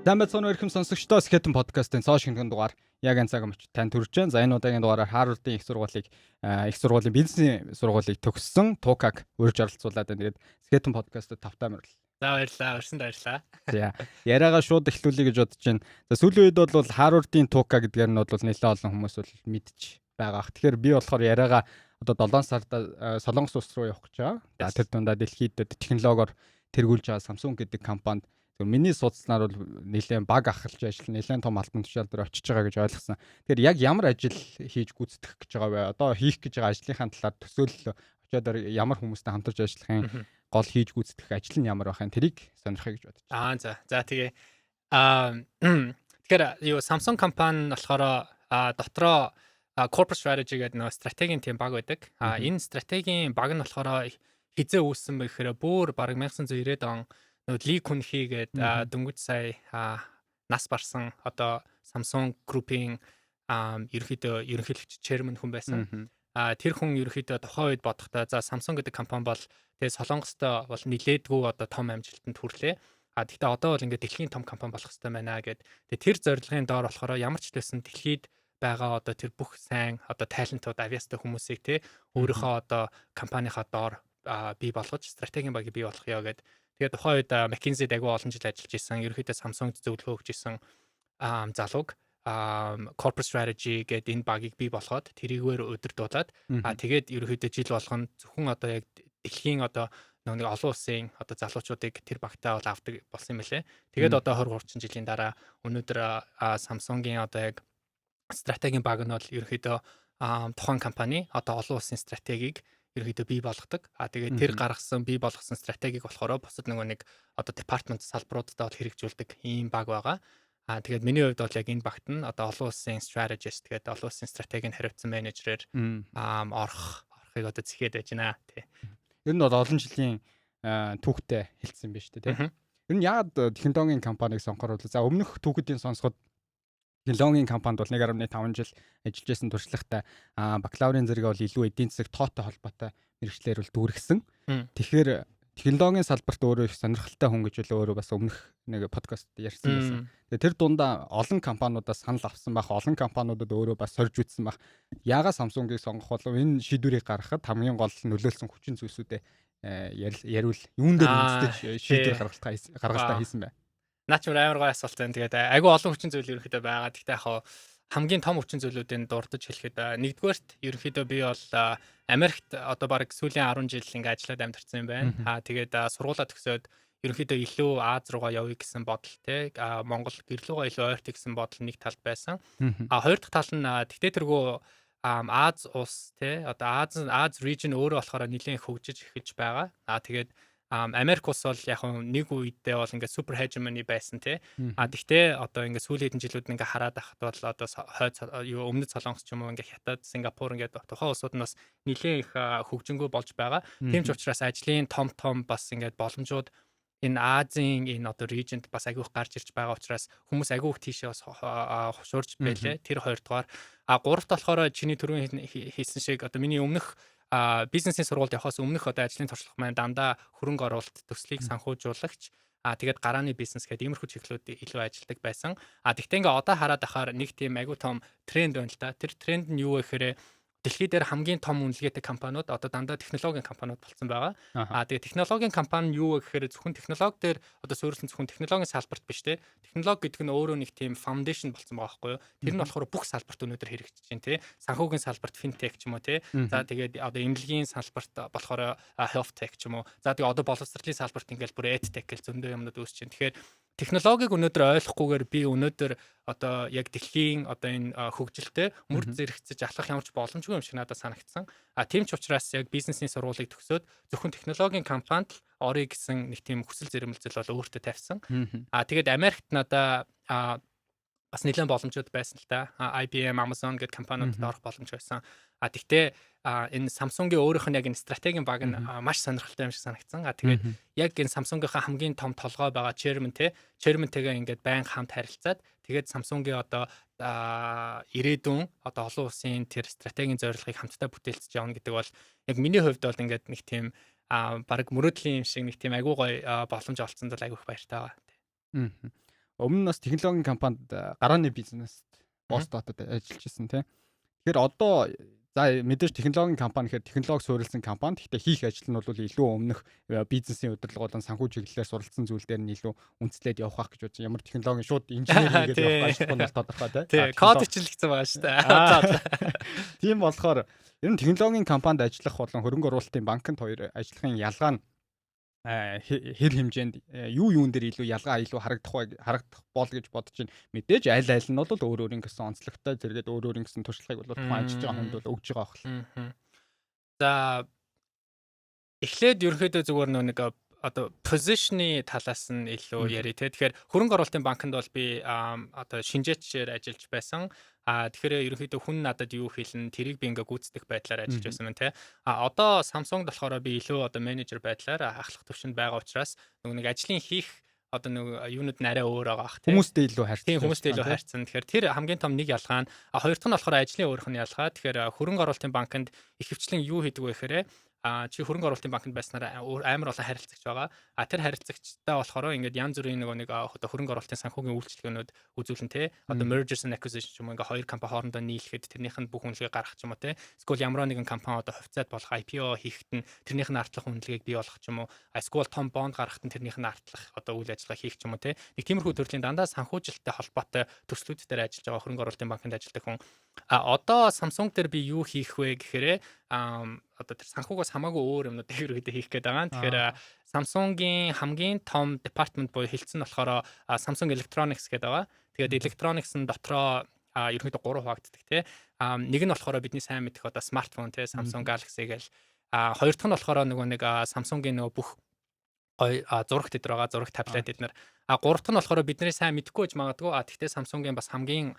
Сайн байцгаана уу ихэм сонсогчдоо Skeleton podcast-ын цоо шингэн дугаар яг энэ цаг мөч тань төрж байна. За энэ удаагийн дугаараар Harvard-ын их сургуулийн бизнесийн сургуулийг төгссөн Тукаг урьж оролцуулаад байна. Тэгээд Skeleton podcast-д тавтай мөрөл. За баярлалаа. Өрсөнд баярлалаа. За яриагаа шууд эхлүүлье гэж бодож байна. За сүүлийн үед бол Harvard-ийн Тука гэдгээр нь бол нэлээд олон хүмүүс бол мэдж байгаа. Тэгэхээр би болохоор яриагаа одоо 7 сард Солонгос улс руу явах гэж байгаа. За тэр дундаа дэлхийд технологиор тэргүүлж байгаа Samsung гэдэг компанид миний судалснаар бол нэлээд баг ахалж ажил нэлээд том албан тушаал дээр очиж байгаа гэж ойлгосон. Тэгэхээр яг ямар ажил хийж гүйцэтгэх гэж байгаа вэ? Одоо хийх гэж байгаа ажлынхаа талаар төсөөлөл очиод ямар хүмүүстэй хамтарч ажиллахын гол хийж гүйцэтгэх ажил нь ямар байх вэ? Тэрийг сонирхъя гэж бодож байна. За тэгээ тэгэхээр юу Samsung компани болохоор дотроо corporate strategy гэдэг нэг стратегийн тийм баг байдаг. Энэ стратегийн баг нь болохоор хизээ үүссэн бэ гэхээр бүр бараг 1990-ад он Ли Күнхи гээд дөнгөж сая нас барсан одоо Samsung Group-ийн ерөнхийлөгч chairman хүн байсан. Тэр хүн ерөнхийдөө тухайн үед бодохдоо за Samsung гэдэг компани бол тэгээ Солонгостой бол нилээдгүй одоо том амжилтанд хүрлээ. Гэхдээ одоо бол ингээд дэлхийн том компани болох хэрэгтэй байна гэд. Тэгээ тэр зорилгын доор болохоор ямар ч хэлсэн дэлхийд байгаа одоо тэр бүх сайн одоо талентууд авьяастай хүмүүсийг те өөрийнхөө одоо компанийнхаа доор бий болгож стратегийн багийг бий болгоё гэд. Тэгээд тухайн үед McKinsey-д агай олон жил ажиллаж исэн. Ерөнхийдөө Samsung-д зөвлөгөө өгч исэн залууг corporate strategy гэдэг энэ багийг бий болгоод тэрийгээр удирдуулад тэгээд ерөнхийдөө жил болгоно зөвхөн одоо яг дэлхийн одоо нэг олон улсын одоо залуучуудыг тэр багтаа бол авдаг болсон юм лээ. Тэгээд одоо 20 30 жилийн дараа өнөөдөр Samsung-ийн одоо яг стратегийн баг нь бол ерөнхийдөө тухайн компани одоо олон улсын стратегийг ерөөдөө бий болгодог. Тэгээд тэр гаргасан бий болгосон стратегийг болохоор бусад нэг одоо департамент салбаруудад бол хэрэгжүүлдэг ийм баг байгаа. Тэгээд миний хувьд бол яг энэ багт нь одоо олон улсын strategist тэгээд олон улсын стратегийн хариуцсан менежерээр орохыг одоо зэхээд байж байна тий. Ер нь бол олон жилийн түүхтэй хэлсэн биз дээ тий. Ер нь яагаад технологийн компаниг сонгохоор бол за өмнөх түүхүүдийн сонсоход технологийн компанид бол 1.5 жил ажиллаж байсан туршлагатай бакалаврын зэрэг бол илүү эдийн засаг тоотой холбоотой мэргэжлэр бол дүүргэсэн. Тэгэхээр технологийн салбарт өөрөө их сонирхолтой хүн гэж өөрөө бас өмнөх нэг подкаст ярьсан байсан. Тэгээ тэр дундаа олон компаниудаас санал авсан байх, олон компаниудад өөрөө бас сорж үзсэн байх. Яагаад Samsung-ыг сонгох болов энэ шийдвэрийг гаргахад хамгийн гол нөлөөлсөн хүчин зүйлсүүдээ яриул юун дээр үндэслэж шийдвэр гаргалтаа хийсэн бэ? Наач амар гой асуулт байна. Тэгээд айгүй олон хүчин зүйл ерөнхийдөө байгаа. Гэхдээ яг хамгийн том хүчин зүйлүүдийн дурдж хэлэхэд нэгдүгээрт ерөнхийдөө би бол Америкт одоо баг сүүлийн 10 жил ингээ ажиллаад амьдарсан юм байна. Тэгээд сургуулаа төгсөөд ерөнхийдөө илүү Аз руугаа явъя гэсэн бодол те Монгол гэрлүүгээ илүү ойрт гэсэн бодол нэг талд байсан. Хоёр дахь тал нь тэгтээ тэргүй Аз улс те одоо Аз region өөрөө болохоор нэлээд хөгжиж эхэлж байгаа. Тэгээд Америк улс бол яг нэг үедээ бол ингээд супер хежемони байсан тий. Тэгтээ одоо ингээд сүүлийн хэдэн жилүүд ингээд хараад байхад бол одоо өмнөд Солонгос ч юм уу ингээд Хятад, Сингапур ингээд тухайн улсууд нь бас нэлээд их хөгжингөө болж байгаа. Тийм ч учраас ажлын том бас ингээд боломжууд энэ Азийн энэ одоо region-д бас агиух гарч ирж байгаа учраас хүмүүс агиух тийшээ бас хушуурж байлээ. Тэр хоёрдугаар гуравт болохоор чиний түрүүн хэлсэн шиг одоо миний өмнөх бизнесийн сургуульд явахаас өмнөх одоо ажлын туршлага маань дандаа хөрөнгө оруулалт төслийг санхүүжуулагч тэгээд гарааны бизнес гэдэг иймэрхүү чиглэлүүд илүү ажилладаг байсан. Тэгтээ ингээ одоо хараад ахаар нэг тийм айгүй том тренд байна л да. Тэр тренд нь юу вэ гэхээр дэлхий дээр хамгийн том үнэлгээтэй компаниуд одоо дандаа технологийн компаниуд болсон байгаа. Тэгээд технологийн компани нь юу вэ гэхээр зөвхөн технологи дээр одоо суурилсан зөвхөн технологийн салбарт биш те. Технологи гэдэг нь өөрөө нэг тийм foundation болсон байгаа байхгүй юу? Тэр нь болохоор бүх салбарт өнөөдөр хэрэгжиж байна те. Санхүүгийн салбарт fintech ч юм уу те. За тэгээд одоо эмнэлгийн салбарт болохоор health tech ч юм уу. За тэгээд одоо боловсролын салбарт ингээл бүр edtech гэл зөндөө юмнууд үүсэж байна. Тэгэхээр технологиг өнөөдөр ойлгохгүйгээр би өнөөдөр одоо яг дэлхийн одоо энэ хөгжилтэй мөр зэрэгцэж алхах ямар ч боломжгүй юм шиг надад санагдсан. Тийм ч учраас яг бизнесийн сургуулийг төгсөөд зөвхөн технологийн компанид л орё гэсэн нэг тийм хүсэл зэрэмэлзэл бол өөртөө тавьсан. Тэгээд Америкт надаа бас нэлээд боломжууд байсан л да. IBM, Amazon гэдэг компаниудад орох боломж байсан. Тэгтээ энэ Samsung-ийн өөрийнх нь яг энэ стратегийн баг нь маш сонирхолтой юм шиг санагдсан. Тэгээд яг энэ Samsung-ийнхаа хамгийн том толгой байгаа chairman-тэйгээ ингээд байнга хамт харилцаад тэгээд Samsung-ийн одоо ирээдүйн одоо олон улсын тэр стратегийн зорилгыг хамтдаа бүтээлцэж явна гэдэг бол яг миний хувьд бол ингээд нэг тийм баг мөрөөдлийн юм шиг нэг тийм айгуу гоё боломж олцсонд бол айгуух баяртай байгаа. өмнө нь бас технологийн компанид гарааны бизнест Бостотод ажиллаж ирсэн тий. Тэгэхээр одоо за мэдээж технологийн компани гэхээр технологи суурилсан компани. Гэхдээ хийх ажил нь бол илүү өмнөх бизнесийн удирдлага болон санхүү чиглэлээр суралцсан зүйл дээр нь илүү үндэслээд явах гэж бодсон. Ямар технологийн шууд инженеринг гэдэг явах ажил нь бол тодорхой тий. Код хичээлэгдсэн байгаа шүү дээ. Тийм болохоор ер нь технологийн компанид ажиллах болон хөрөнгө оруулалтын банкнд хоёр ажиллахын ялгаа нь хэр хэмжээнд юун дээр илүү ялгаа илүү харагдах бол гэж бодож байна. Мэдээж аль нь бол өөр гэсэн онцлогтой зэрэгэд өөр гэсэн туршлагыг бол тухайн ажиллаж байгаа хүнд бол өгж байгаа байх. За эхлээд ерөнхийдөө зүгээр нэг одоо position-ы талаас нь илүү яри те. Тэгэхээр хөрөнгө оруулалтын банкнд бол би одоо шинжээчээр ажиллаж байсан. Тэгэхээр ерөнхийдөө хүн надад юу хэлнэ тэрийг би ингээ гүйцэтгэх байдлаар ажиллаж байсан юм те. Одоо Samsung болохоор би илүү одоо менежер байдлаар ахлах төвшөнд байгаа учраас нэг ажлын хийх одоо нэг юунууд нь арай өөр байгаа бах те. Хүмүүстэй илүү хайрцаг. Тийм хүмүүстэй илүү хайрцаг. Тэгэхээр тэр хамгийн том нэг ялгаа нь хоёр дахь нь болохоор ажлын өөрөх нь ялгаа. Тэгэхээр хөрөнгө оруулалтын банкнд их хвчлэн юу хийдэг вэ гэхээр чи хөрөнгө оруулалтын банкнд байснараа амар олон харилцагч байгаа. Тэр харилцагчтай болохоор ингээд янз бүрийн нэг одоо хөрөнгө оруулалтын санхүүгийн үйлчлэгнүүд үзүүлэн те. Одоо mergers and acquisitions ч юм уу ингээд хоёр компани хоорондоо нийлэхэд тэрнийх нь бүх үнэлгээ гаргах ч юм уу те. Эсвэл ямар нэгэн компани одоо хувьцаат болох IPO хийхэд нь тэрнийх нь артлах үнэлгээг бий болгох ч юм уу. Эсвэл том бонд гаргахад нь тэрнийх нь артлах одоо үйл ажиллагаа хийх ч юм уу те. Нэг тиймэрхүү төрлийн дандаа санхүүжилттэй холбоотой төслүүд дээр ажиллаж байгаа хөрөнгө оруулалтын банкнд ажилладаг хүн. Одоо Samsung дээр би юу хийх вэ гэхээр одоо тэр санхүүгээс хамаагүй өөр юмнууд ерөөдөө хийх гээд байгаа. Тэгэхээр Samsung-ийн хамгийн том департамент буюу хэлцэн болохоор Samsung Electronics гэдэг байгаа. Тэгээд Electronics-ын дотроо ерөнхийдөө 3 хуваагддаг тий. Нэг нь болохоор бидний сайн мэдэх одоо смартфон тий Samsung Galaxy гэл. Хоёр дахь нь болохоор нэг Samsung-ийн бүх зурагт дээр байгаа зураг таблет эднэр. Гурав дахь нь болохоор бидний сайн мэдэхгүй гэж магадгүй. Тэгтээ Samsung-ийн бас хамгийн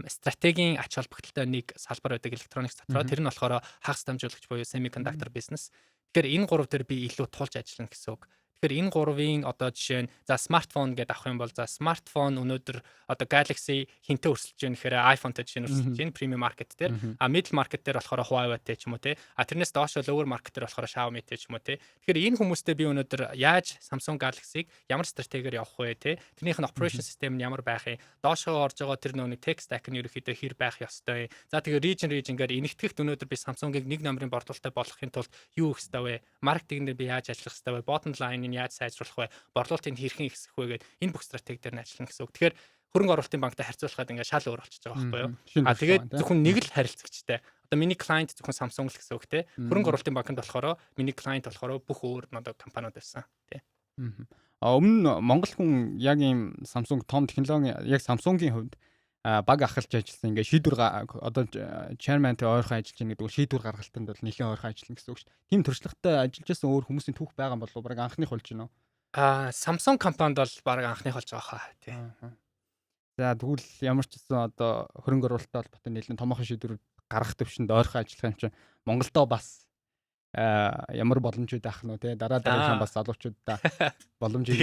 стратегийн ач холбогдолтой нэг салбар байдаг electronics дотроо. Тэр нь болохоор хагас дамжуулагч буюу semiconductor business. Тэгэхээр энэ гурав дээр би илүү тулж ажиллана гэсэн үг. Тэгэхээр энэ гурвын одоо жишээ нь за смартфон гэдэг авах юм бол за смартфон өнөөдөр одоо Galaxy хинтээ өрсөлдөж байна гэхээр iPhone-тэй жишээ нь өрсөлдөж байна премиум маркет дээр. Middle market дээр болохоор Huawei-тэй ч юм уу те. Тэрнээс доош lower market дээр болохоор Xiaomi-тэй ч юм уу те. Тэгэхээр энэ хүмүүстэй би өнөөдөр яаж Samsung Galaxy-г ямар стратегиэр явах вэ те. Тэрнийх нь operation system нь ямар байх юм. Доошоо орж байгаа тэр нэг tech stack нь ерөөхдөө хэр байх ёстой. За тэгээ region-гээр энэгтгэхт өнөөдөр би Samsung-ыг нэг номерын борлуулалттай болгохын тулд юу хийх ёстой вэ? Маркетинг дээр би яаж ажиллах ёстой вэ? Bottom line яаж сайжруулах вэ? Борлуулалтыг хэрхэн ихсэх вэ гэдэг энэ бүх стратеги дээр нь ажиллана гэсэн үг. Тэгэхээр хөрөнгө оруулалтын банктай харьцуулахад ингээд шал өөр болчихж байгаа байхгүй юу? Тэгээд зөвхөн нэг л харилцагчтай. Одоо миний клиент зөвхөн Samsung л гэсэн үг те. Хөрөнгө оруулалтын банкнд болохоор миний клиент болохоор бүх өөр одоо компаниуд байсан тий. Өмнө Монгол хүн яг ийм Samsung том технологи яг Samsung-ийн хувьд баг ахалж ажилласан ингээд шийдвэр одоо chairman-тэй ойрхон ажиллаж байгаа гэдэг нь шийдвэр гаргалтанд бол нэлээд ойрхон ажиллана гэсэн үг шүү дээ. Тим туршлагатай ажиллаж байсан өөр хүмүүсийн түүх байгаа юм болов уу? Бараг анхных болж байна уу? Samsung компанид бол бараг анхных болж байгаа хаа тий. За тэгвэл ямар ч гэсэн одоо хөрөнгө оруулалттай холбоотой нэлээд томоохон шийдвэрүүд гаргах төвшөнд ойрхон ажиллах юм чинь Монголдоо бас ямар боломжууд авах нь те дараа дараагийн бас залуучуудаа боломжийг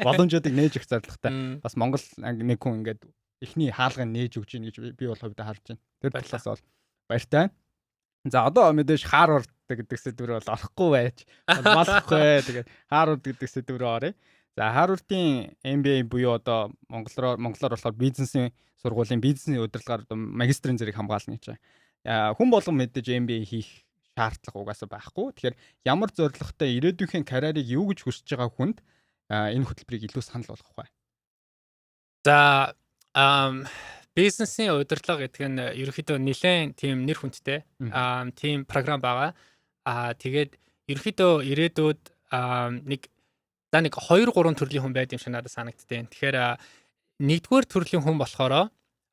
боломжуудыг нээж өгөх зорилготой бас Монгол нэг хүн ингээд эхний хаалгыг нээж өгч ийн гэж би бол хувьдаа харж байна. Тэр талаас бол баяртай. За одоо мэдээж Harvard гэдэг сэдвэр бол орохгүй байж болохгүй. Тэгээд Harvard гэдэг сэдвэр оръё. За Harvard-ийн MBA буюу одоо монголоор болохоор бизнесийн сургуулийн бизнесийн удирдлагаар магистрийн зэрэг хамгаална гэж байна. Хүн болгон мэдээж MBA хийх шаардлага угаасаа байхгүй. Тэгэхээр ямар зорилготой ирээдүйнхээ карьерийг юу гэж хүсэж байгаа хүнд энэ хөтөлбөрийг илүү санал болгох вэ? За бизнесийн удирдлага гэдэг нь ерөнхийдөө нэлээд тийм нэр хүндтэй тийм програм байгаа. Тэгээд ерөнхийдөө ирээдүйд нэг 2 3 төрлийн хүн байд юм шиг надад санагдтiin. Тэгэхээр нэгдүгээр төрлийн хүн болохоор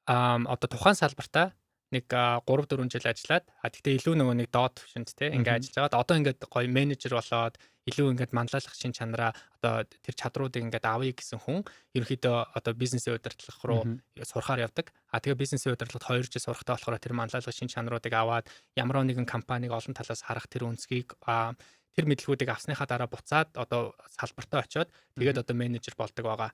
одоо тухайн салбартаа нэг 3 4 жил ажиллаад тэгтээ илүү нэг доод төвшөнд те ингээд ажиллаж байгаа. Одоо ингээд гоё менежер болоод илүү ингээд манлайлах шин чанараа одоо тэр чадруудыг ингээд авъя гэсэн хүн ерөнхийдөө одоо бизнесийн удирдлах руу сурахаар явдаг. Тэгээ бизнесийн удирдлагад 2 жил сурахтаа болохоор тэр манлайлах шин чанаруудыг аваад ямар нэгэн компаниг олон талаас харах тэр үнцгийг тэр мэдлгүүдийг авсныхаа дараа буцаад одоо салбартаа очиод тэгээд одоо менежер болдог байгаа.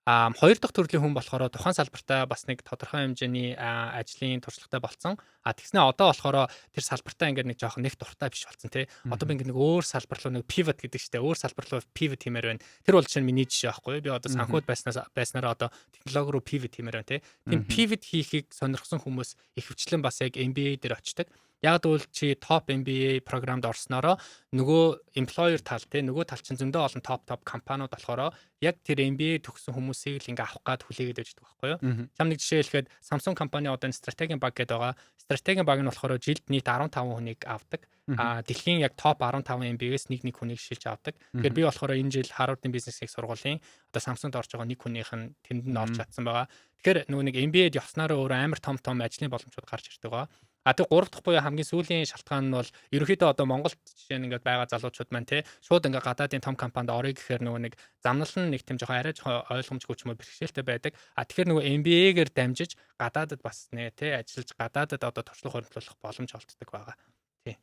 Хоёр дахь төрлийн хүн болохоор тухайн салбартаа бас нэг тодорхой хэмжээний ажлын туршлагатай болсон. Тэгснэ одоо болохоор тэр салбартаа ингээд нэг жоохон нэг дуртай биш болсон тий. Одоо би ингээд нэг өөр салбар руу нэг pivot гэдэг чтэй өөр салбар руу pivot хиймээр байна. Тэр бол чинь миний жишээ байхгүй. Би одоо санхуд байснараа одоо технологи руу pivot хиймээр байна тий. Тийм pivot хийхийг сонирхсан хүмүүс ихэвчлэн бас яг MBA дээр очдог. Яг тэгвэл чи топ MBA програмд орсноороо нөгөө employer тал те нөгөө тал чинь зөндөө олон топ компаниуд болохоор яг тэр MBA төгссөн хүмүүсийг л ингээ авах гад хүлээгээд байж байгаа байхгүй юу. Чам нэг жишээ хэлэхэд Samsung компани одоо энэ стратегийн баг гэдэг байгаа. Стратегийн баг нь болохоор жилд нийт 15 хүнийг авдаг. Дэлхийн яг топ 15 MBA-с нэг хүнийг шилж авдаг. Тэгэхээр би болохоор энэ жил Harvard-ын бизнес их сургуулийн одоо Samsung-д орж байгаа нэг хүнийх нь тэнд нь орж чадсан байгаа. Тэгэхээр нөгөө нэг MBA-д явснараа өөрөө амар том ажлын боломжууд гарч ирдэг байгаа. Тэг 3 дахь буюу хамгийн сүүлийн шалтгаан нь бол ерөнхийдөө одоо Монголд жишээ нь ингээд байгаа залуучууд маань те шууд ингээд гадаадын том компанид орё гэхээр нөгөө нэг замнал нь нэг тийм жоохон арай жоохон ойлгомжгүй ч юм уу бэрхшээлтэй байдаг. Тэгэхээр нөгөө MBA-гээр дамжиж гадаадад бас нэ те ажиллаж гадаадад одоо туршлага хөрвүүлэх боломж олддог байгаа. Тий.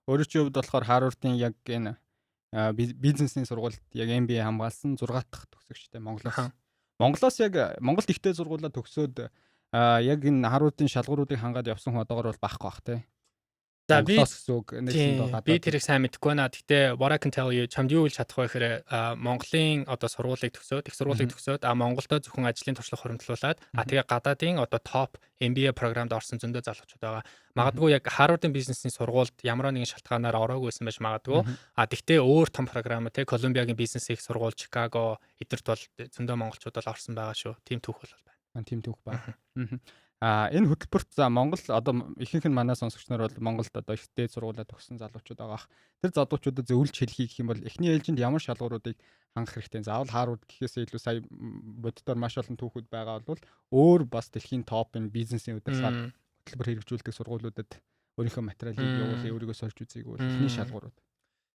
Өөрөө чи хувьд болохоор Harvard-ын яг энэ бизнесийн сургуульд яг MBA хамгаалсан 6 дахь төгсөгчтэй Монголоос. Монголоос яг Монголд ихтэй сургуулаа төгсөөд яг энэ Harvard-ын шалгууруудыг хангаад явсан хүн одоогор бол байхгүй бах тий. За би би тэрийг сайн мэдэхгүй байна. Гэхдээ what I can tell you чамд юу хэлж чадах вэ гэхээр Монголын одоо сургуулийг төгсөөд их сургуулийг төгсөөд Монголдо зөвхөн ажлын туршлага хөрвүүлээд тэгээ гадаадын одоо топ MBA програмд орсон зөндөө залуучууд байгаа. Магадгүй яг Harvard-ын бизнесийн сургуульд ямар нэгэн шалтгаанаар ороогүйсэн байж магадгүй. Тэгтээ өөр том програм те Колумбиагийн бизнес их сургууль, Чикаго эдэрт бол зөндөө монголчууд бол орсон байгаа шүү. Тим түүх бол байна. Тим түүх байна. Энэ хөтөлбөрт за Монгол одоо ихэнх нь манай сонсогч нар бол Монголд одоо ихтэй сургуулаа төгссөн залуучууд байгаа. Тэр залуучуудад зөвлөж хэлхий гэх юм бол эхний ээлжинд ямар шалгууруудыг хангах хэрэгтэй. Заавал Harvard гэхээсээ илүү сая боддоор маш олон түүхүүд байгаа бол өөр бас дэлхийн топ энэ бизнесийн удирдлагаар хөтөлбөр хэрэгжүүлдэг сургуулиудад өөрийнхөө материалыг явуулъя, өөрийгөө сольж үзье гэвэл эхний шалгуурууд.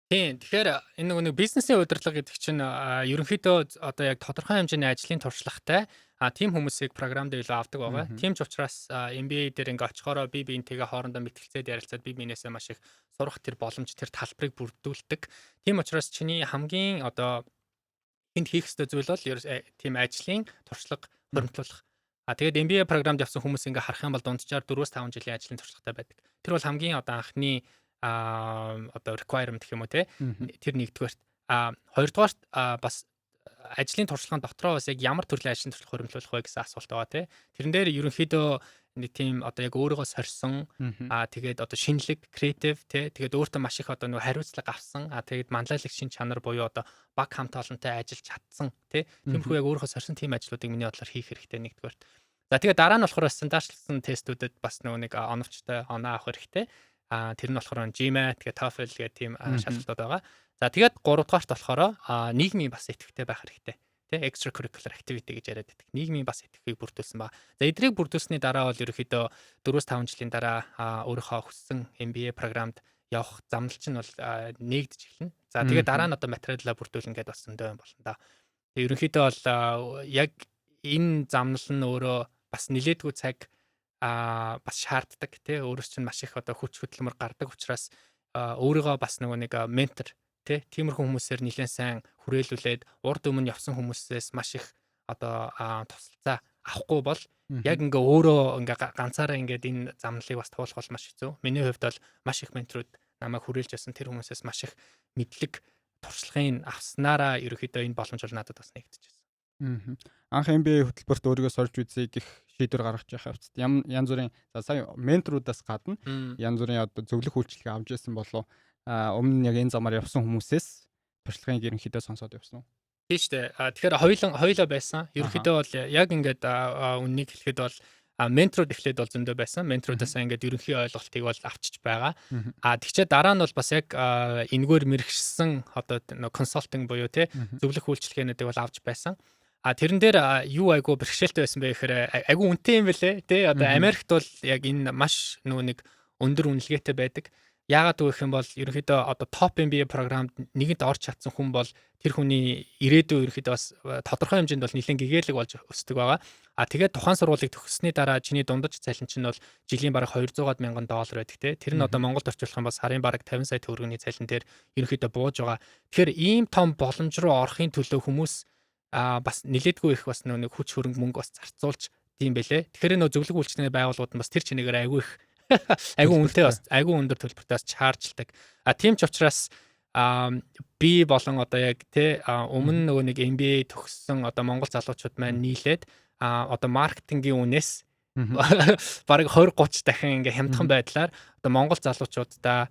Тийм. Тэгэхээр энэ нэг бизнесийн удирдлага гэдэг чинь ерөнхийдөө одоо яг тодорхой хэмжээний ажлын туршлагатай тийм хүмүүсийг програмд илүү авдаг байгаа. Тийм ч учраас MBA дээр ингээ очихороо би биентэйгээ хоорондоо мэтгэлцээд ярилцаад би биенээсээ маш их сурах тэр боломж тэр талбарыг бүрдүүлдэг. Тийм учраас чиний хамгийн одоо энд хийх ёстой зүйл бол тийм ажлын туршлага хөрвүүлэх. Тэгээд MBA програмд явсан хүмүүс ингээ харах юм бол дунджаар 4-5 жилийн ажлын туршлагатай байдаг. Тэр бол хамгийн одоо анхны одоо requirement гэх юм уу те тэр нэгдүгээрт хоёрдугаарт бас ажлын туршлагын дотроо бас яг ямар төрлийн ажлын туршлага хөрвүүлэх вэ гэсэн асуулт байгаа те тэрэн дээр ерөнхийдөө нэг тийм одоо яг өөрийгөө сорьсон тэгээд одоо шинэлэг креатив те тэгээд өөртөө маш их одоо нэг хариуцлага авсан тэгээд манлайлах шин чанар буюу одоо баг хамт олонтой ажиллаж чадсан те тиймэрхүү яг өөрийнхөө сорьсон тийм ажлуудыг миний бодлоор хийх хэрэгтэй нэгдүгээрт за тэгээд дараа нь болохоор стандартчлсан тестүүдэд бас нэг оновчтой оноо авах хэрэгтэй тэр нь болохоор GMAT гэх TOEFL гэх тийм шалгалтууд байгаа. За тэгээд 3 дугаарт болохоор нийгмийн бас идэвхтэй байх хэрэгтэй. Тэ extracurricular activity гэж яриад байдаг. Нийгмийн бас идэвхийг бүрдүүлсэн ба. За эдрийг бүрдүүлсний дараа бол ерөөхдөө 4-5 жилийн дараа өөрийнхөө хүссэн MBA програмд явах замнал чинь бол нэгдэж эхэлнэ. За тэгээд дараа нь одоо материалаа бүрдүүлнэ гэдээ бас зөндөө юм болно да. Тэгээд ерөөхдөө бол яг энэ замнал нь өөрөө бас нилээдгүй цаг бас шаарддаг тий өөрөөс чинь маш их одоо хүч хөдөлмөр гардаг учраас өөрийгөө бас нэг ментор тий тиймэрхүү хүмүүсээр нэлээд сайн хүрээлүүлээд урд өмнө явсан хүмүүсээс маш их одоо тусалцаа авахгүй бол яг ингээ өөрөө ингээ ганцаараа ингээд энэ замналыг бас туулах бол маш хэцүү. Миний хувьд бол маш их менторуд намайг хүрээлж байсан тэр хүмүүсээс маш их мэдлэг туршлагын авснараа ерөөхдөө энэ боломж бол надад бас нэгдэжсэн. Анх MBA хөтөлбөрт өөрийгөө сорж үзье гэх шийдвэр гаргаж байгаа хэвчээ. Янз бүрийн сая менторудаас гадна янз бүрийн одоо зөвлөх үйлчлэгээ авч ирсэн болов өмнө нь яг энэ замаар явсан хүмүүсээс туршлагын ерөнхийдөө сонсоод явсан уу? Тийм шүү дээ. Тэгэхээр хоёулаа байсан. Ерөнхийдөө бол яг ингээд үннийг хэлэхэд бол менторуд эхлээд бол зөндөө байсан. Менторудаас ингээд ерөнхий ойлголтыг бол авчиж байгаа. Тэгчээ дараа нь бол бас яг энэгээр мэрэгшсэн одоо консалтинг буюу те зөвлөх үйлчлэгээнүүдийг бол авч байсан. Тэрэн дээр юу айгу бэрхшээлтэй байсан бэ гэхээр айгу үнэтэй юм бэлээ те одоо Америкт бол яг энэ маш нэг өндөр үнэлгээтэй байдаг. Яагаад вэ гэх юм бол ерөнхийдөө одоо топ MBA програмд нэгэнд орж чадсан хүн бол тэр хүний ирээдүйн ерөнхийдөө бас тодорхой хэмжээнд бол нэлээд гэгээлэг болж өсдөг байгаа. Тэгээд тухайн сургуулийг төгссөний дараа чиний дундаж цалин чинь бол жилийн бараг $200,000 байдаг те. Тэр нь одоо Монголд орчуулах юм бол сарын бараг 50 сая төгрөгийн цалин дээр ерөнхийдөө бууж байгаа. Тэгэхээр ийм том боломж руу орохын төлөө хүмүүс бас нилээдгүй их бас нэг хүч хөрөнгө мөнгө бас зарцуулж тийм байлээ. Тэгэхээр нөө зөвлөгөө үйлчилгээний байгууллагууд нь бас тэр чинээгээр айгүй их айгүй үнэтэй бас айгүй өндөр төлбөртэй бас чаржлдаг. Тийм ч учраас би болон одоо яг те өмнө нөгөө нэг MBA төгссөн одоо монгол залуучууд маань нийлээд одоо маркетингийн үнээс бараг 20 30 дахин ингээ хямдхан байдлаар одоо монгол залуучуудаа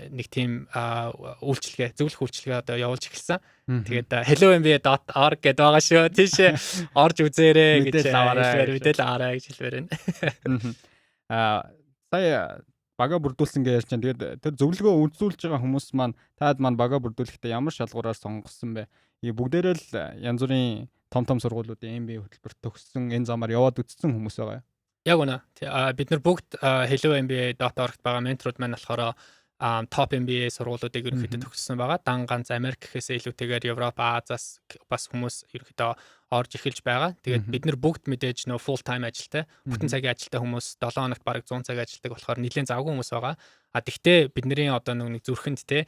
нэг тийм зөвлөх үйлчилгээ одоо явуулж эхэлсэн. Тэгээд helloMBA.org гэдэг байгаа шүү. Тийшээ орж үзээрэй гэж мэдээлэл аваарай гэж хэлмээр байна. Сая бага бүрдүүлсэн гэж ярьж байна. Тэгээд тэр зөвлөгөө үзүүлж байгаа хүмүүс маань таад маань бага бүрдүүлэхдээ ямар шалгуураар сонгосон бэ? Бүгдээрээ л янз бүрийн том сургуулиудын MBA хөтөлбөрт төгссөн энэ замаар яваад үтцсэн хүмүүс байгаа. Яг үнэ. Бид нар бүгд helloMBA.org-т байгаа менторууд маань болохоор топ MBA сургуулиудыг ерөнхийдөө төгссөн байгаа. Дан ганц Америк гэхээсээ илүүтэйгээр Европ, Азиас бас хүмүүс ерөнхийдөө орж эхэлж байгаа. Тэгээд бид нар бүгд мэдээж нөө full time ажилтай, бүтэн цагийн ажилтай хүмүүс 7 хоногт бараг 100 цаг ажилдаг болохоор нэлээд завгүй хүмүүс байгаа. Тэгтээ бидний одоо нэг зүрхэнд те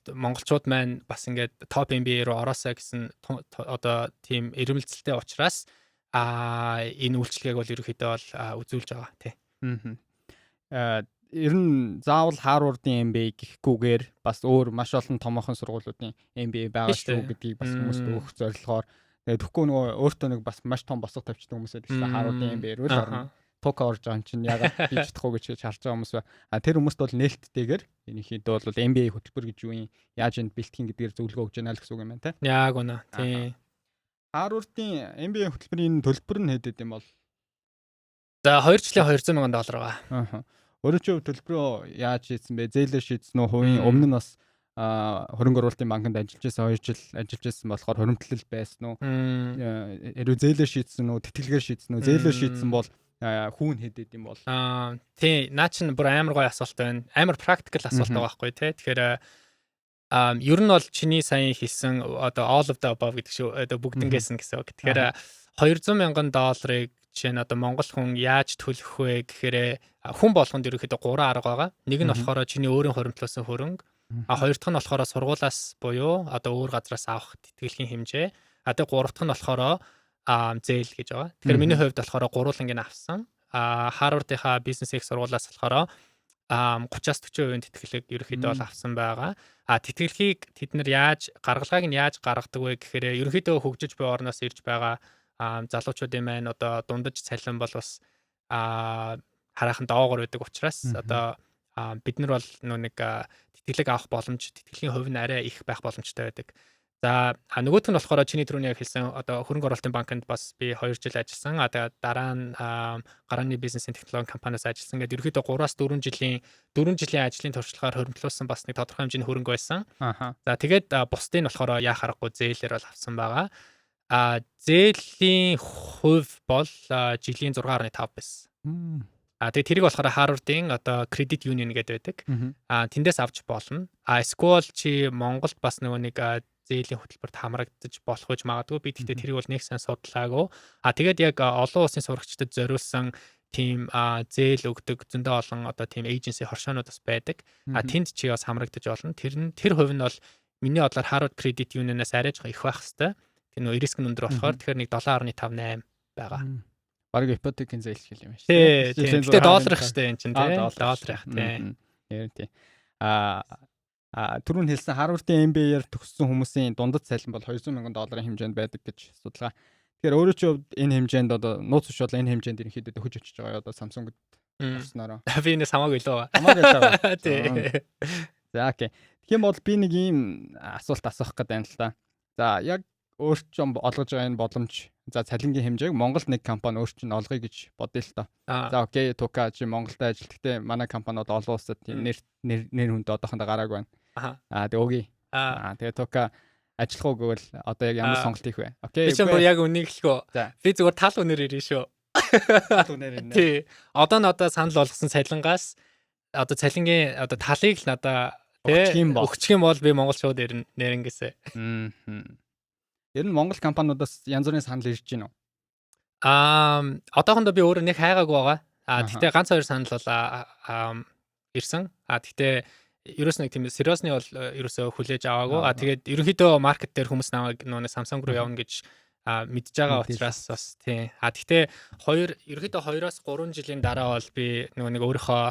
монголчууд маань бас ингээд топ MBA руу ороосаа гэсэн одоо тийм эрмэлзэлтэй учраас энэ үйлчлэгийг бол ерөөхдөө бол үзүүлж байгаа тий. Ер нь заавал Harvard-ийн MBA гэхгүйгээр бас өөр маш олон томоохон сургуулиудын MBA байгаа шүү гэдгийг бас хүмүүст өгөх зорилгоор тэгээд тэгэхгүй нөгөө өөртөө нэг бас маш том босго тавьчихсан хүмүүсээ гэсэн Harvard-ийн MBA рүү л орно. Тука орж байгаа юм чинь ягаад хийж чадахгүй гэж харж байгаа хүмүүс ба тэр хүмүүст бол нээлттэйгээр энийхийдээ бол MBA хөтөлбөр гэж юу юм яаж энд бэлтгэн гэдгээр зөвлөгөө өгч яана л гэсэн үг юм байна тий. Яг үнэ тий. Harvard-ийн MBA хөтөлбөрийн төлбөр нь хэд гэдэм бол за 2 жилийн $200,000 байгаа. Өөрөө чи төлбөрөө яаж хийсэн бэ? Зээлээр шийдсэн үү? Хувийн өмнө нь бас хөрөнгө оруулалтын банкнд ажиллаж байсан 2 жил ажиллаж байсан болохоор хуримтлал байсан уу? Хэрвээ зээлээр шийдсэн үү? Тэтгэлгээр шийдсэн үү? Зээлээр шийдсэн бол хүүн хэд гэдэм бол тий, наа чин бүр амар гоё асуулт байна. Амар практикал асуулт байгаа байхгүй тий. Тэгэхээр ер нь бол чиний сайн хэлсэн одоо all of the above гэдэг шүү. Одоо бүгднгээс нь гэсэн үг. Тэгэхээр $200,000 жишээ нь одоо монгол хүн яаж төлөх вэ гэхээр хүн болгонд ерөөхдөө 3 арга байгаа. Нэг нь болохоор чиний өөрийн хуримтлуулсан хөрөнгө. Хоёр дахь нь болохоор сургуулаас буюу одоо өөр газраас авах тэтгэлгийн хэмжээ. Тэгээ гурав дахь нь болохоор зээл гэж байгаа. Тэгэхээр миний хувьд болохоор гурвуулангийн авсан. Harvard-ийнхаа бизнес их сургуулаас болохоор 30-40% тэтгэлэг ерөөхдөө бол авсан байгаа. Тэтгэлгийг тэд нар гаргалгааг нь яаж гаргадаг вэ гэхээр ерөөхдөө хөгжиж буй орноос ирж байгаа залуучуудын маань одоо дундаж цалин бол бас хараахан доогоор байдаг учраас одоо бид нар бол нэг тэтгэлэг авах боломж, тэтгэлийн хувь нь арай их байх боломжтой байдаг. За нөгөөх нь болохоор чиний түрүүний яг хэлсэн одоо хөрөнгө оруулалтын банкнд бас би 2 жил ажилласан. Тэгээд дараа нь гарааны бизнесийн технологи компаниас ажилласан. Ингээд ерөөхдөө 3-4 жилийн ажлын туршлагаар хөрөнгөлүүлсэн бас нэг тодорхой хэмжээний хөрөнгө байсан. За тэгээд бусдыг нь болохоор яа харахгүй зээлээр бол авсан байгаа. Зээлийн хувь бол жилийн 6.5 байсан. Тэгээд тэрийг болохоор Harvard-ийн одоо Credit Union гэдэг байдаг. Тэндээс авч болно. Эсвэл чи Монголд бас нөгөө нэг зээлийн хөтөлбөрт хамрагдаж болох гэж магадгүй. Би тэгтээ тэрийг бол нэг сайн судлаагүй. Тэгээд яг олон улсын сурагчдад зориулсан тийм зээл өгдөг зөндөө олон одоо тийм эйженси хоршоонууд бас байдаг. Тэнд чи бас хамрагдаж болно. Тэр хувь нь бол миний бодлоор Harvard Credit Union-аас арай жоо их байх хэвээр. Тэр нөө риск нь өндөр болохоор тэгэхээр нэг 7.58 байгаа. Бараг ипотекийн зээл хэл юм шүү. Тийм. Гэтэ долларах штэ энэ чинь тийм. Долларах тийм. Тийм. Түрүүн хэлсэн Harvard-ийн MBA-ээр төгссөн хүмүүсийн дундад цалин бол $200,000 хэмжээнд байдаг гэж судалгаа. Тэгэхээр өөрөө чи энэ хэмжээнд одоо нууц ушвал энэ хэмжээнд ерөнхийдөө хөж очиж байгаа одоо Samsung-д орснороо. Би энэ хамаагүй лөө. Хамаагүй лөө. Тийм. За окей. Тэгэх юм бол би нэг ийм асуулт асуух гэдэг юм л та. За яг өөрчн олгож байгаа энэ боломж за цалингийн хэмжээг Монголд нэг компани өөрчн олгоё гэж бодъё л та. За окей, Тука чи Монголд ажиллаж гэхдээ манай компаниуд олон улсад тийм нэр хүнд одоохондоо гараагүй байна. Тэгээ өгье. Тэгээ Тука ажиллах уу гэвэл одоо яг ямар сонголт хийх вэ? Окей. Би ч яг үнийг хэлэхөө. Би зүгээр тал үнээр ирнэ шүү. Тал үнээр ирнэ. Тий. Одоо санал болгосон цалингаас одоо цалингийн одоо талыг л надаа өгчих юм бол би Монгол шууд нэрнгэсэ. Ер нь Монгол компаниудаас янз бүрийн санал ирж байна уу? Одоохондоо би өөрөө нэг хайгаагүй байгаа. Гэхдээ ганц хоёр санал бол ирсэн. Гэхдээ ерөөс нэг тийм сериосны бол ерөөсөө хүлээж аваагүй. Тэгээд ерөнхийдөө маркет дээр хүмүүс намайг нөө Samsung руу явна гэж мэдж байгаа учраас бас тий. Гэхдээ ерөнхийдөө 2-оос 3 жилийн дараа бол би нөгөө нэг өөрийнхөө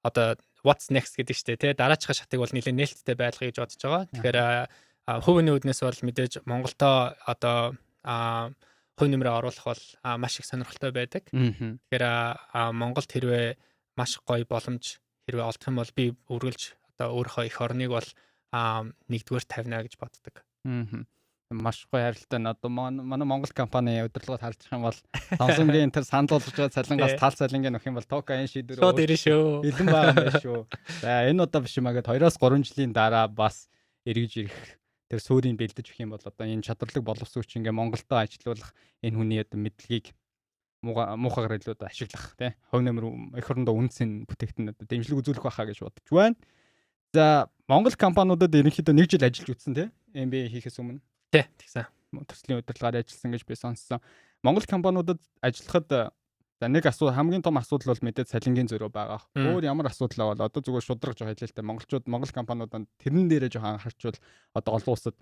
одоо what's next гэдэг чтэй тий. Дараачихаа шатыг бол нэлээд нээлттэй байлгая гэж бодож байгаа. Тэгэхээр хувийн үднээс бол мэдээж Монголдо одоо хувь нэмрээ оруулах бол маш их сонирхолтой байдаг. Тэгэхээр Монголд хэрвээ маш гоё боломж хэрвээ олдох юм бол би үргэлж одоо өөрийнхөө эх орныг бол нэгдүгээр тавина гэж боддог. Маш гоё харилцаа нь одоо манай Монгол компани удирдлагыг харж байгаа юм бол Samsung-ийн тэр санал болгож байгаа цалингаас тал цалингийн өгөх юм бол Тока энэ шийдвэр шууд ирнэ шүү. Бэлэн байгаа юм байна шүү. За энэ удаа биш юм аа гэд 2-оос 3 жилийн дараа бас эргэж ирэх тэр суурийг бэлдэж өгөх юм бол одоо энэ чадварлаг боловсрогч ингээ Монголдо ажилуулах энэ хүний одоо мэдлэгийг муухагаар илүү ашиглах тий. Хувь нэмэр эх орондоо үнцэн бүтээгдэхүүн одоо дэмжлэг үзүүлэх байхаа гэж бодож байна. За Монгол компаниудад ерөнхийдөө 1 жил ажиллаж үтсэн тий. MBA хийхээс өмнө. Тий, тэгсэн. Төслийн удирдлагаар ажилласан гэж би сонссон. Монгол компаниудад ажиллахад за нэг хамгийн том асуудал бол мэдээд цалингийн зөрүү байгаа. Өөр ямар асуудал бол одоо зүгээр шударгаж байгаа хэлээ л дээ. Монгол компаниудад тэрэн дээрээ жоохон анхаарчвал одоо олон улсад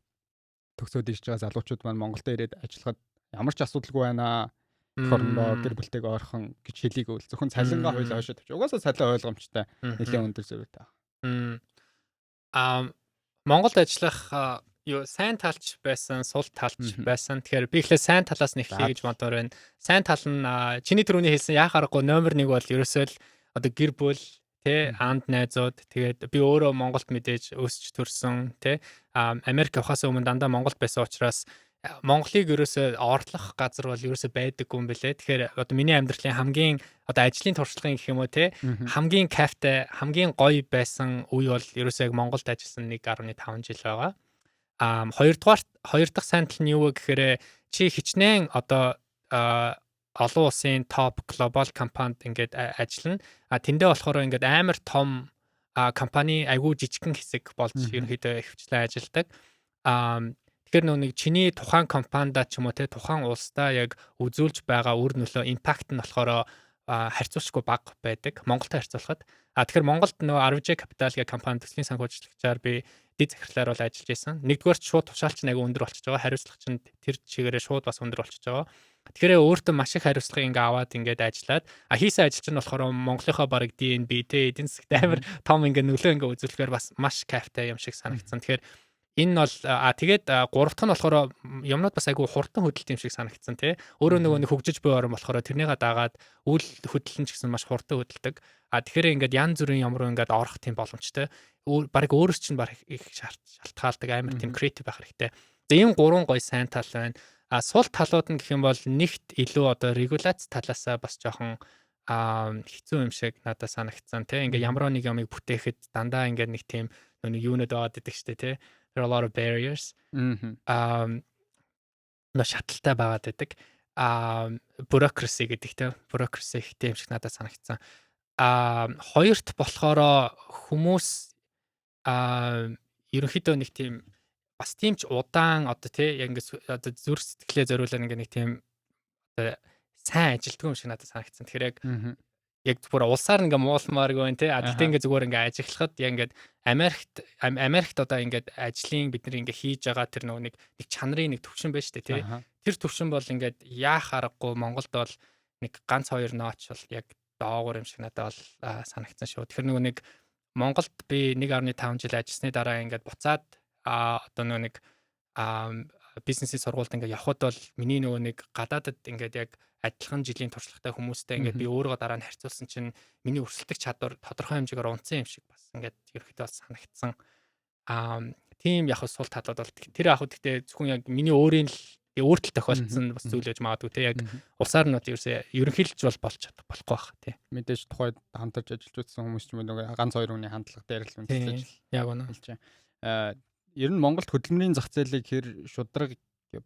төгсөөд ирж байгаа залуучууд маань Монголд ирээд ажиллахад ямар ч асуудалгүй байна. Хорндоо гэр бүлтэйг ойрхон гэж хэлийг үл зөвхөн цалингаа хоёул ойшоо тавьчих. Угаасаа цалин ойлгомжтой. Нэлээд өндөр зөрүүтэй байна. Монголд ажиллах сайн талч байсан, сул талч байсан. Тэгэхээр би ихлэ сайн талаас нь эхлэе гэж бодоор байна. Сайн тал нь чиний түрүүний хэлсэн яа харахгүй номер 1 бол ерөөсөө л одоо гэр бүл тий анд найзууд тэгээд би өөрөө Монголд мэдээж өсч төрсөн тий Америк явахаас өмнө дандаа Монголд байсан учраас Монголыг ерөөсөө орлох газар бол ерөөсөө байдаггүй юм бэлээ. Тэгэхээр одоо миний амьдралын хамгийн одоо ажлын туршлагын гэх юм уу те хамгийн кайфтай, хамгийн гоё байсан үе бол ерөөсөө яг Монголд ажилласан 1.5 жил байгаа. Хоёр дахь сайн тал нь юу вэ гэхээр чи хичнээн одоо олон улсын топ глобал компанид ингээд ажиллана. Тэндээ болохоор ингээд амар том компани айгүй жижигхэн хэсэг болж ерөнхийдөө хвчлэн ажилдаг. Тэгэхээр нэг чиний тухайн компанида ч юм уу те тухайн улсдаа яг үзүүлж байгаа үр нөлөө импакт нь болохоор харьцуулшгүй бага байдаг. Монголтой харьцуулахад. Тэгэхээр Монголд нөгөө RVJ Capital гэх компани төслийн санхүүжилтчаар би дэд захирлаар бол ажиллаж байсан. Нэгдүгээр шууд тушаалч нь аягүй өндөр болчихж байгаа. Хариуцлага чинь тэр чигээрээ шууд бас өндөр болчихж байгаа. Тэгэхээр өөртөө маш их хариуцлагыг ингээ аваад ингээд ажиллаад хийсэн ажил чинь болохоор Монголынхоо бараг DNB те эдийн засагт амар том ингээ нөлөө ингээ үзүүлэхээр бас маш кайфтай юм шиг санагдсан. Тэгэхээр энэ бол тэгээд 3 дахь нь болохоор юмнууд бас айгүй хурдан хөдөлт юм шиг санагдсан тий. Өөрөө нөгөө нэг хөгжиж буй орн болохоор тэрнийгээ дагаад үйл хөдлөлн ч гэсэн маш хурдан хөдөлдөг. Тэгэхээр ингээд янз бүрийн ямар ингээд орох тийм боломжтой. Бараг өөрөөс чинь бараг их шалтгаалдаг амар тийм креатив байх хэрэгтэй. За ийм 3 гоё сайн тал байна. Сул талууд нь гэх юм бол нэгт илүү одоо регуляц талаасаа бас жоохон хэцүү юм шиг надад санагдсан тий. Ингээд ямар нэг юмыг бүтээхэд дандаа ингээд нэг тийм нэг юунод байгаад идэг штэ тий. There are a lot of barriers. Шаталтай байгаад байдаг. Bureaucracy гэдэг те. Bureaucracy ихтэй юм шиг надад санагдсан. Хоёрт болохоор хүмүүс ерөнхийдөө нэг тийм бас тийм ч удаан одоо те яг ингээд одоо зүрх сэтгэлээ зориулаад ингээд нэг тийм одоо сайн ажилтгүй юм шиг надад санагдсан. Тэгэхээр яг зүгээр улсаар ингээ муулмааргүй байна те. Гэхдээ ингээ зүгээр ингээ ажиглахад яг ингээ Америкт одоо ингээ ажлын бид нар ингээ хийж байгаа тэр нэг чанарын нэг төвшин байж тээ те. Тэр төвшин бол ингээ яах аргагүй Монголд бол нэг ганц 2 нооч бол яг доогуур юм шиг надад бол санагдсан шүү. Тэр нэг Монголд би 1.5 жил ажилласны дараа ингээ буцаад одоо нэг бизнесийн сургуульд ингээ явхад бол миний нэг гадаадад ингээ яг адилхан жилийн туршлагатай хүмүүстэй ингээд би өөрийгөө дараа нь харьцуулсан чинь миний өрсөлдөх чадвар тодорхой хэмжээгээр унтсан юм шиг бас ингээд ерөөхдөө санагдсан. Тийм яг сул талууд бол тэр яг гэхдээ зөвхөн яг миний өөрийн өөртөл тохиолдсон бас зүйл гэж магадгүй те яг улсаар нь ерөнхийлж бол болж чадах болохгүй байх тий. Мэдээж тухайд хамтарч ажиллаж үзсэн хүмүүс ч юм уу ганц 2 хүний хандлага дээр л үнэлж яг байна. Ер нь Монголд хөдөлмөрийн зах зээлийг хэр шудраг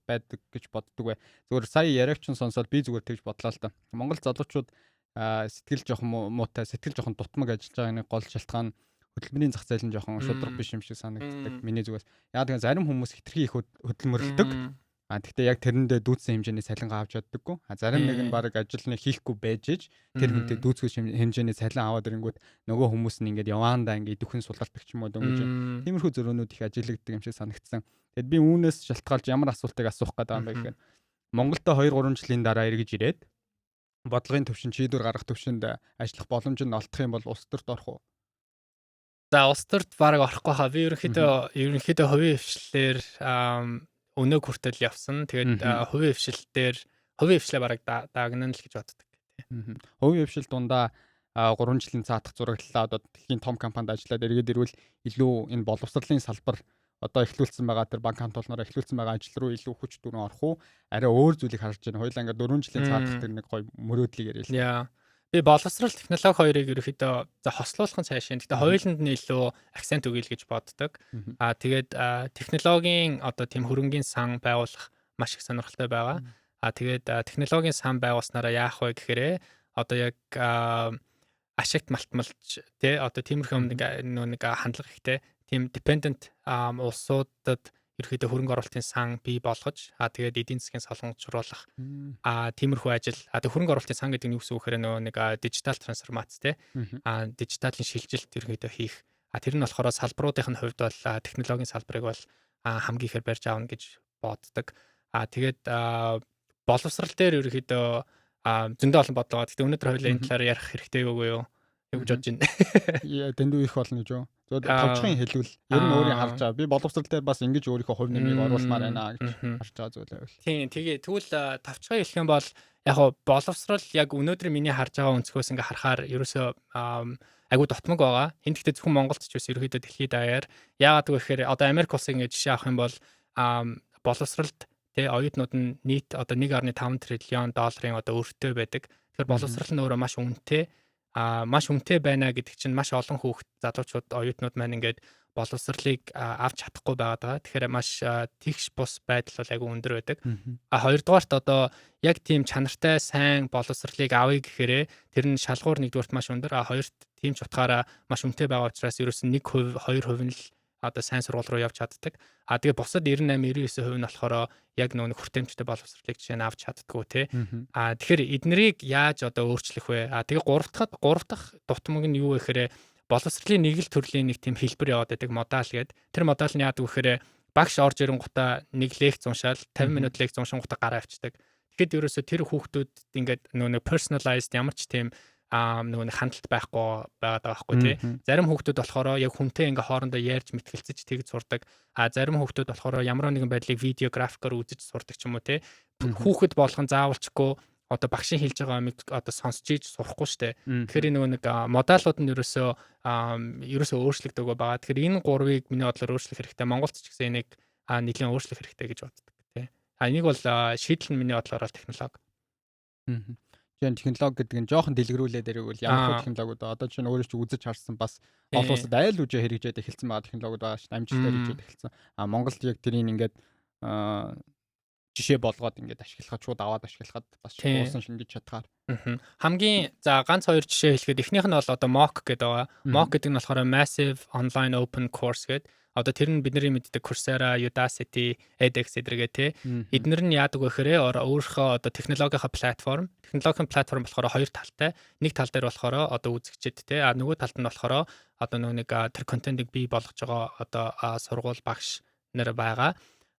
байдаг гэж боддог бай. Зүгээр сая яриагч сонсоод би зүгээр тэгж бодлоо л да. Монгол залуучууд сэтгэл жоохон муутай, сэтгэл жоохон дутмаг ажиллаж байгаа нэг гол шалтгаан хөдөлмөрийн зах зээл нь жоохон шудраг биш юм шиг санагддаг. Миний зүгээс. Яг тэгэхээр зарим хүмүүс хитрхи их хөдөлмөрлөдөг. Гэхдээ яг тэрэндээ дүүцсэн хэмжээний цалингаа авч чаддаггүй. Зарим нэг нь баг ажил нь хийхгүй байж иж тэр хүнтэй дүүцгүй хэмжээний цалин аваад ирэнгүүт нөгөө хүмүүс нь ингээд яваандаа ингээд идэвхэн сулалдаг ч юм уу дөнгөж. Тиймэрхүү зөрөөнүүд их ажиглагддаг юм шиг санагдсан. Тэгэд би үүнээс шалтгаалж ямар асуултыг асуух гэдэг юм бэ гэхээр Монголд 2-3 жилийн дараа эргэж ирээд бодлогын төвшин шийдвэр гаргах төвшөнд ажиллах боломж нь олдох юм бол улс төрт орох уу? За улс төрт баг орохгүй хаа. Би ерөнхийдөө хувийн хвшлэлээр өнөөг хүртэл явсан. Тэгээд хувийн хвшлээ бараг даагнана л гэж боддог. Хувийн хвшил дундаа 3 жилийн цаатах зураглалаа одоо дэлхийн том компанид ажиллаад эргээд ирвэл илүү энэ боловсролын салбар одоо эхлүүлсэн байгаа тэр банк хамт олноор эхлүүлсэн байгаа ажил руу илүү хүч дүрэн орох уу? Арай өөр зүйлийг харж байна. Хоёулаа ингээд 4 жилийн цаатах тэр нэг гоё мөрөөдлийг яриа л. Би боловсрол технологи хоёрыг ерөөхдөө хослуулахын цаашаа. Гэхдээ хоёуланд нь илүү акцент өгье гэж боддог. Тэгээд технологийн одоо тийм хөрөнгийн сан байгуулах маш их сонирхолтой байгаа. Тэгээд технологийн сан байгуулснараа яах вэ гэхээр одоо яг ашигт малтмалж тий одоо тиймэрхүү нэг хандлага ихтэй тийм dependent улсуудад ерөөхдөө хөрөнгө оруулалтын сан бий болгож тэгээд эдийн засгийн солонгочлуулах тиймэрхүү ажил хөрөнгө оруулалтын сан гэдэг нь юу гэсэн үг хэрэг нэг дижитал трансформац тий дижиталын шилжилт ерөөхдөө хийх тэр нь болохоор салбаруудын хувьд бол технологийн салбарыг бол хамгийн ихээр барьж аавна гэж боддог тэгээд боловсрал дээр ерөөхдөө зөндөө олон бодлого. Гэхдээ өнөөдөр хоёлаа энэ талаар ярих хэрэгтэй юу юу гэж бодож байна. Дэндүү их болно гэж юу. Товчхон хэлвэл ер нь өөрийн харж байгаа. Би боловсрал дээр бас ингэж өөрийнхөө хувь нэмийг оруулмаар байна гэж харж байгаа зүйл байв. Тийм тэгвэл товчхон хэлэх юм бол яг боловсрал яг өнөөдөр миний харж байгаа өнцгөөс ингээ харахаар ерөөсөө айгуу дотмог байгаа. Энд гэхдээ зөвхөн Монголд ч бас ерөөхдөө дэлхийд даяар яагаад гэвэл одоо Америк улсыг ингээ жишээ авах юм бол боловсралд оюутнууд нь нийт одоо 1.5 триллион долларын одоо өртөө байдаг. Тэгэхээр боловсрал нь өөрөө маш үнэтэй байна гэдэг чинь маш олон хүүхэд залуучууд оюутнууд маань ингээд боловсралыг авч чадахгүй байгаа. Тэгэхээр маш тэгш бус байдал бол айгүй өндөр байдаг. Хоёрдугаарт одоо яг тийм чанартай сайн боловсралыг авъя гэхээр тэр нь шалгуур нэгдүгээрт маш өндөр. Хоёрт тийм ч утгаараа маш үнэтэй байгаа учраас ерөөс нь 1%, 2% нь л одоо сайн сургууль руу явж чаддаг. Тэгээ бусад 98-99% нь болохоор яг нөгөө хүртээмжтэй боловсролыг жишээ нь авч чаддаггүй тий. Тэгэхээр эднэрийг яаж одоо өөрчлөх вэ? Тэгээ гурав дахь дутмаг нь юу вэ гэхээр боловсролын нэг л төрлийн нэг тийм хэлбэр яваад байдаг модаль гэдэг. Тэр модаль нь яадаг вэ гэхээр багш орж ирэнгуутаа нэг лекц уншаал 50 минут лекц уншингуутаа гараа авчдаг. Тэгэхэд ерөөсө тэр хүүхдүүд ингээд нөгөө personalized ямар ч тийм нөгөө хандлт байхгүй байгаад байгаа байхгүй тий. Зарим хүүхдүүд болохоор яг хүнтэй ингээ хоорондоо ярьж мэтгэлцэж тэгж сурдаг. Зарим хүүхдүүд болохоор ямар нэгэн байдлыг видео графикаар үзэж сурдаг ч юм уу тий. Хүүхэд болгон заавалчгүй одоо багшийн хэлж байгаа юмыг одоо сонсч ийж сурахгүй штэ. Тэгэхээр нөгөө нэг модалууд нь ерөөсөө өөрчлөгдөг байгаа. Тэгэхээр энэ гурвыг миний бодлоор өөрчлөх хэрэгтэй. Монголд ч гэсэн энийг нэлийн өөрчлөх хэрэгтэй гэж боддог тий. Энийг бол шийдэл нь миний бодлоор технологи. Тийм технологи гэдэг нь жоохон дэлгэрүүлээд ирвэл ямар технологиуд одоо чинь өөрөө ч үзэж харсан бас олон улсад айл үжээ хэрэгжээд эхэлсэн байгаа технологиуд байгаа шүү дээ. Амжилтаар хэрэгжээд эхэлсэн. Монголд яг тэрийг ингээд жишээ болгоод ингээд ашиглахад шууд аваад ашиглахад бас уусан шингэж чадхаар. Хамгийн ганц хоёр жишээ хэлэхэд эхнийх нь бол одоо MOOC гэдэг байгаа. MOOC гэдэг нь болохоор Massive Online Open Course гэдэг. Одоо тэр нь бидний мэддэг Coursera, Udacity, edX эдрэгээ тий. Эднэр нь яадаг вэ гэхээр өөрийнхөө одоо технологийн платформ болохоор хоёр талтай. Нэг тал дээр болохоор одоо үзэгчд тий. Нөгөө талд нь болохоор одоо нэг тэр контентыг бий болгож байгаа одоо сургууль багш нар байгаа.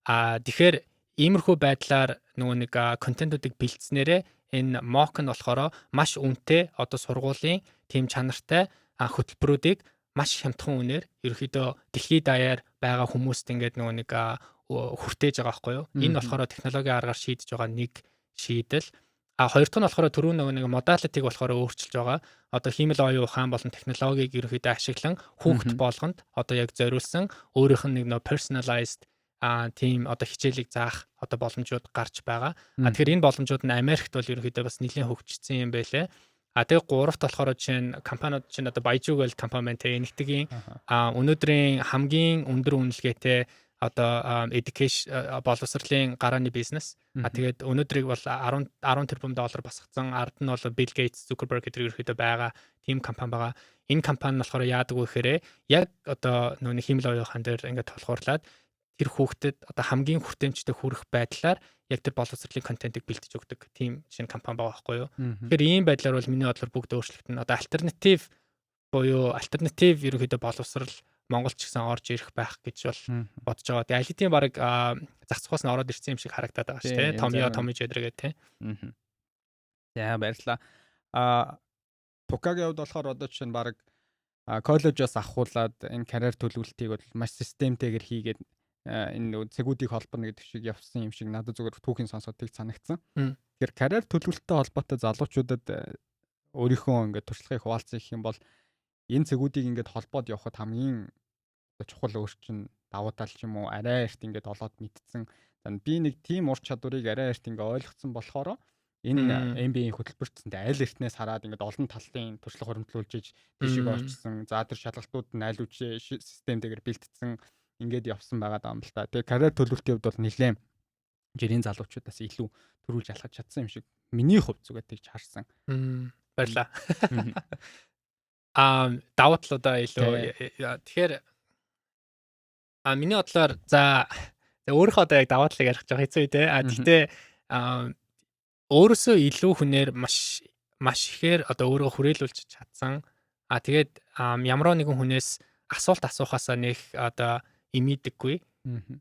Тэгэхээр иймэрхүү байдлаар нөгөө нэг контентуудыг бэлдснээрээ энэ MOOC нь болохоор маш үнэтэй одоо сургуулийн тийм чанартай хөтөлбөрүүдийг маш хямдхан үнээр ерөөхдөө дэлхийд даяар байгаа хүмүүст ингээд нөгөө нэг хүртээж байгаа байхгүй юу? Энэ болохоор технологийн аргаар шийдэж байгаа нэг шийдэл. Хоёр дахь нь болохоор түрүү нөгөө нэг modality-г болохоор өөрчилж байгаа. Одоо хиймэл оюун ухаан болон технологиг ерөөхдөө ашиглан хүүхэд болгонд одоо яг зориулсан өөрийнх нь нэг personalized тийм одоо хичээлийг заах одоо боломжууд гарч байгаа. Тэгэхээр энэ боломжууд нь Америкт бол ерөөхдөө бас нэлээд хөгжсөн юм байлээ. Тэгээ гуравт болохоор чинь компаниуд чинь одоо Baijiu гэл компани байна те энэтгийн өнөөдрийн хамгийн өндөр үнэлгээтэй одоо education боловсролын гарааны бизнес. Тэгээд өнөөдрийг бол 10 тэрбум доллар босгоцсон ард нь бол Bill Gates, Zuckerberg гэдэг ерөөхдөө байгаа тийм компани байгаа. Энэ компани нь болохоор яадаг вэ гэхээр яг одоо нөгөө химэл оюухан дээр ингээд толгуурлаад тэр хүүхдэд одоо хамгийн хүртээмжтэй хүрэх байдлаар яг тэр боловсролын контентыг бэлдэж өгдөг тийм жишээ нь компани байгаа байхгүй юу. Тэгэхээр ийм байдлаар бол миний бодлоор бүгд өөрчлөгдөн. Одоо альтернатив ерөнхийдөө боловсрал Монголд ч гэсэн орж ирэх байх гэж бол бодож байгаа. Тэгээ алитийн баг зах зугаас нь ороод ирсэн юм шиг харагдаад байгаа шүү дээ. Томж өдрөгээ тий. За баярлалаа. Тукагийн хувьд болохоор одоо жишээ нь баг коллежоос авахуулаад энэ карьер төлөвлөлтийг бол маш системтэйгээр хийгээд энэ цэгүүдийг холбоно гэдэг шиг явсан юм шиг надад зүгээр түүхийн сонсоод тийг санагдсан. Тэгэхээр карьер төлөвлөлттэй холбоотой залуучуудад өөрийнхөө ингээд туршлагыг хуваалцах юм бол энэ цэгүүдийг ингээд холбоод явахад хамгийн чухал өөрчлөн давуу тал ч юм уу арай эрт ингээд олоод мэдсэн. Би нэг тийм ур чадварыг арай эрт ингээд ойлгоцсон болохоор энэ MBA-ийн хөтөлбөртөнд аль эртнээс хараад ингээд олон талын туршлага хөрөмтлүүлж иж тийшээ очсон. За тэр шалгалтууд нь аль үчи системтэйгээр бэлтгэсэн ингээд явсан байгаа даа юм л та. Тэгээ карьер төлөвлөлтийн хувьд бол нэлээд жирийн залуучуудаас илүү төрүүлж алхаж чадсан юм шиг миний хувьд зүгээр тэгж харсан. Баярлаа. Давуу талуудаа илүү тэгэхээр миний бодлоор за өөрийнхөө одоо яг давуу талыг ярих гэж хэцүү үү те. Гэхдээ өөрөөсөө илүү хүнээр маш ихээр одоо өөрөө хүрээлүүлж чадсан. Тэгээд ямар нэгэн хүнээс асуулт асуухаасаа нэг одоо имидэггүй.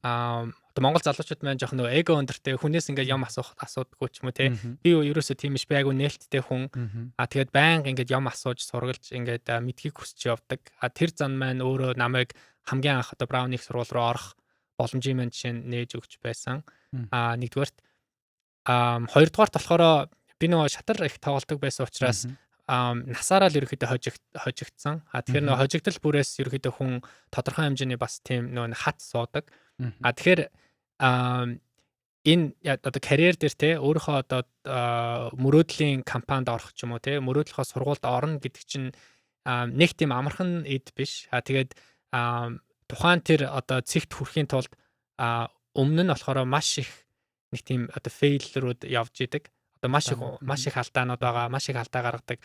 Одоо Монгол залуучууд маань жоох нөгөө эго өндөртэй хүнээс ингээд юм асуудаггүй ч юм уу те. Би ерөөсөө тийм биш би айгу нээлттэй хүн. Тэгээд байнга ингээд юм асууж сургалж ингээд мэдхийг хүсч явдаг. Тэр зан маань өөрөө намайг хамгийн анх одоо Брауниг сургууль руу орох боломжийн маань жишээ нь нээж өгч байсан. Нэгдүгээрт хоёрдугаарт болохоор би нөгөө шатар их тоглодог байсан учраас насаараа л ерөөхдөө хожигдсан. Тэгэхээр нөгөө хожигдол бүрээс ерөөхдөө хүн тодорхой хэмжээний бас тийм нөгөө хат суудаг. Тэгэхээр энэ одоо карьер дээр те өөрийнхөө одоо мөрөөдлийн компанид орох ч юм уу те мөрөөдлөхөө сургуульд орно гэдэг чинь нэг тийм амархан эд биш. Тэгээд тухайн тэр одоо цэгт хүрэхийн тулд өмнө нь болохоор маш их нэг тийм одоо фейлрүүд явж идэг. Одоо маш их алдаанууд байгаа, маш их алдаа гаргадаг,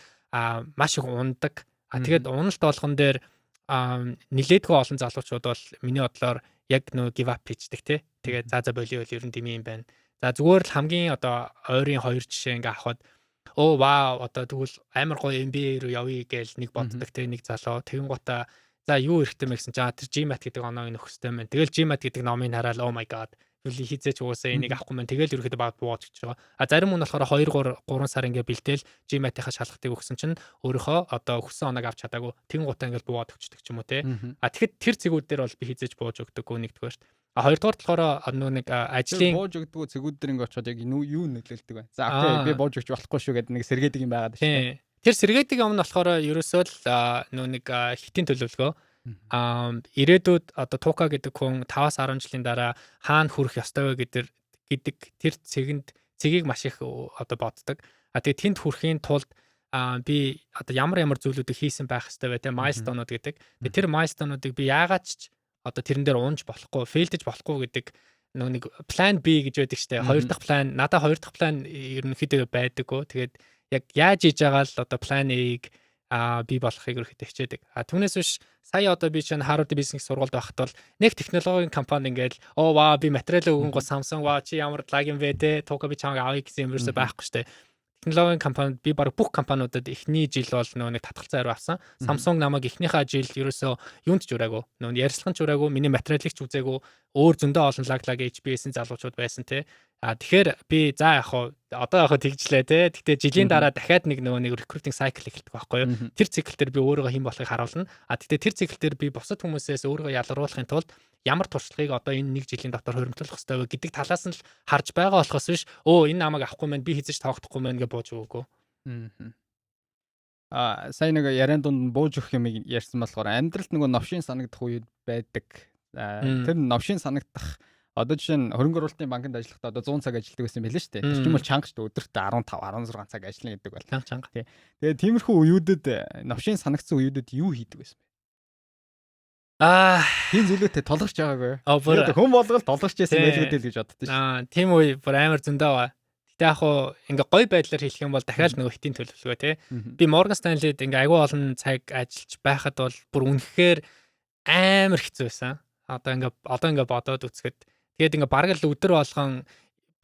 маш их ундаг. Тэгээд уналт болгон дээр нилээдгүй олон залуучууд бол миний бодлоор яг нөө give up хийдэг те. Тэгээд за болио ер нь дими юм байна. За зүгээр л хамгийн одоо ойрын хоёр жишээ ингээ авахад вау одоо тэгвэл амар гоё MBA руу явъя гэж нэг боддог те нэг залуу. Тэгэн гутаа за юу хэрэгтэй мэ гэсэн чинь тэр GMAT гэдэг оноог нөхөстэй байна. Тэгэл GMAT гэдэг номыг хараад oh my god хизээч уусаа энийг авахгүй маань тэгэл ерөөхдөө баг бууж гэж байгаа. Зарим хүн болохоор 2 3 сар ингээ бэлдээл GMAT-ийнхаа шалгалтыг өгсөн чинь өөрийнхөө одоо өгсөн оноог авч чадаагүй. Тэгэн гутаа ингээ буугаад өгчдөг ч юм уу те. Тэгэхэд тэр цэгүүд дээр бол би хизээч бууж өгдөггүй нэгдүгээр. Хоёрдугаар болохоор нэг ажлын бууж өгдөггүй цэгүүд дээр ингээ очиод яг юу нөлөөлдөг вэ? За окей би бууж өгч болохгүй шүү гэдэг нэг сэргээдэг юм байгаад шүү. Тэр сэргээдэг юм нь болохоор ерөөсөө л нэг хитийн төлөвлөгөө ирээдүйд одоо Тука гэдэг хүн 5-10 жилийн дараа хаана хүрэх ёстой вэ гэдэг тэр цэгийг маш их одоо боддог. Тэгээд тэнд хүрэхийн тулд би одоо ямар зүйлүүдийг хийсэн байх ёстой вэ те майлстоунууд гэдэг. Тэр майлстоунуудыг би яагаад ч одоо тэрэн дээр унж болохгүй, фейлдэж болохгүй гэдэг нэг план B гэж байдаг штэ. Хоёр дахь план, надад хоёр дахь план ерөнхийдөө байдаггүй. Тэгээд яг яаж хийж байгаа л одоо план A-г би болохыг ерөөхдөө хичээдэг. Түүнээс биш сая одоо би чинь Harvard бизнес сургуульд байхад бол нэг технологийн компани ингээл ваа би материал өгөн гол Samsung чи ямар лагин вэ те Тука би чамайг авъя гэсэн юм ерөөсөй байхгүй штэ. Технологийн компанид би баг бүх компаниудад эхний жил бол нэг татгалзаа хариу авсан. Samsung намайг эхнийхээ жил ерөөсөө юунд ч ураагүй. Ярилцлаганд ч ураагүй, миний материалыг ч үзээгүй. Өөр зөндөө олон лаг HBS-ийн залуучууд байсан те. Тэгэхээр би за одоо тэгжлээ те. Гэтэ жилийн дараа дахиад нэг recruiting cycle эхэлдэг байхгүй юу? Тэр цикл дээр би өөрийгөө хэн болохыг харуулна. Гэтэ тэр цикл дээр би бусад хүмүүсээс өөрийгөө ялгаруулахын тулд ямар туршлагыг одоо энэ нэг жилийн дотор хөрөмтлөх хэрэгтэй вэ гэдэг талаас нь л харж байгаа болохоос биш энэ намайг авахгүй мэн би хийж тоглохгүй мэн гэж бууж өгөөгүй. Сайн нэг яриан дунд бууж өгөх юм ярьсан болохоор амьдралд нөгөө новшин санагдах үед байдаг. Тэр новшин санагдах одоо жишээ нь хөрөнгө оруулалтын банкнд ажиллахдаа одоо 100 цаг ажилладаг байсан байлээ шүү дээ. Тэр чинь бол чанга шүү дээ. Өдөрт 15 16 цаг ажиллана гэдэг бол. Чанга. Тэгээ тиймэрхүү үеүүдэд новшин санагдсан үеүүдэд юу хийдэг байсан бэ? Тийм зүйлүүтэй толгорч байгаагүй. Хүн болгол толгорч байсан байлгүй л гэж боддоо шүү. Тийм үе бүр амар зөндөө ба. Гэтэ яг ингээ гоё байдлаар хэлэх юм бол дахиад нөгөө хитийн төлөвлөгөө те. Би Morgan Stanley-д ингээ аягүй олон цаг ажиллаж байхад бол бүр үнэхээр амар хэцүү байсан. Одоо ингээ бодоод үзэхэд тэгээд ингээ бараг л өдөр болгон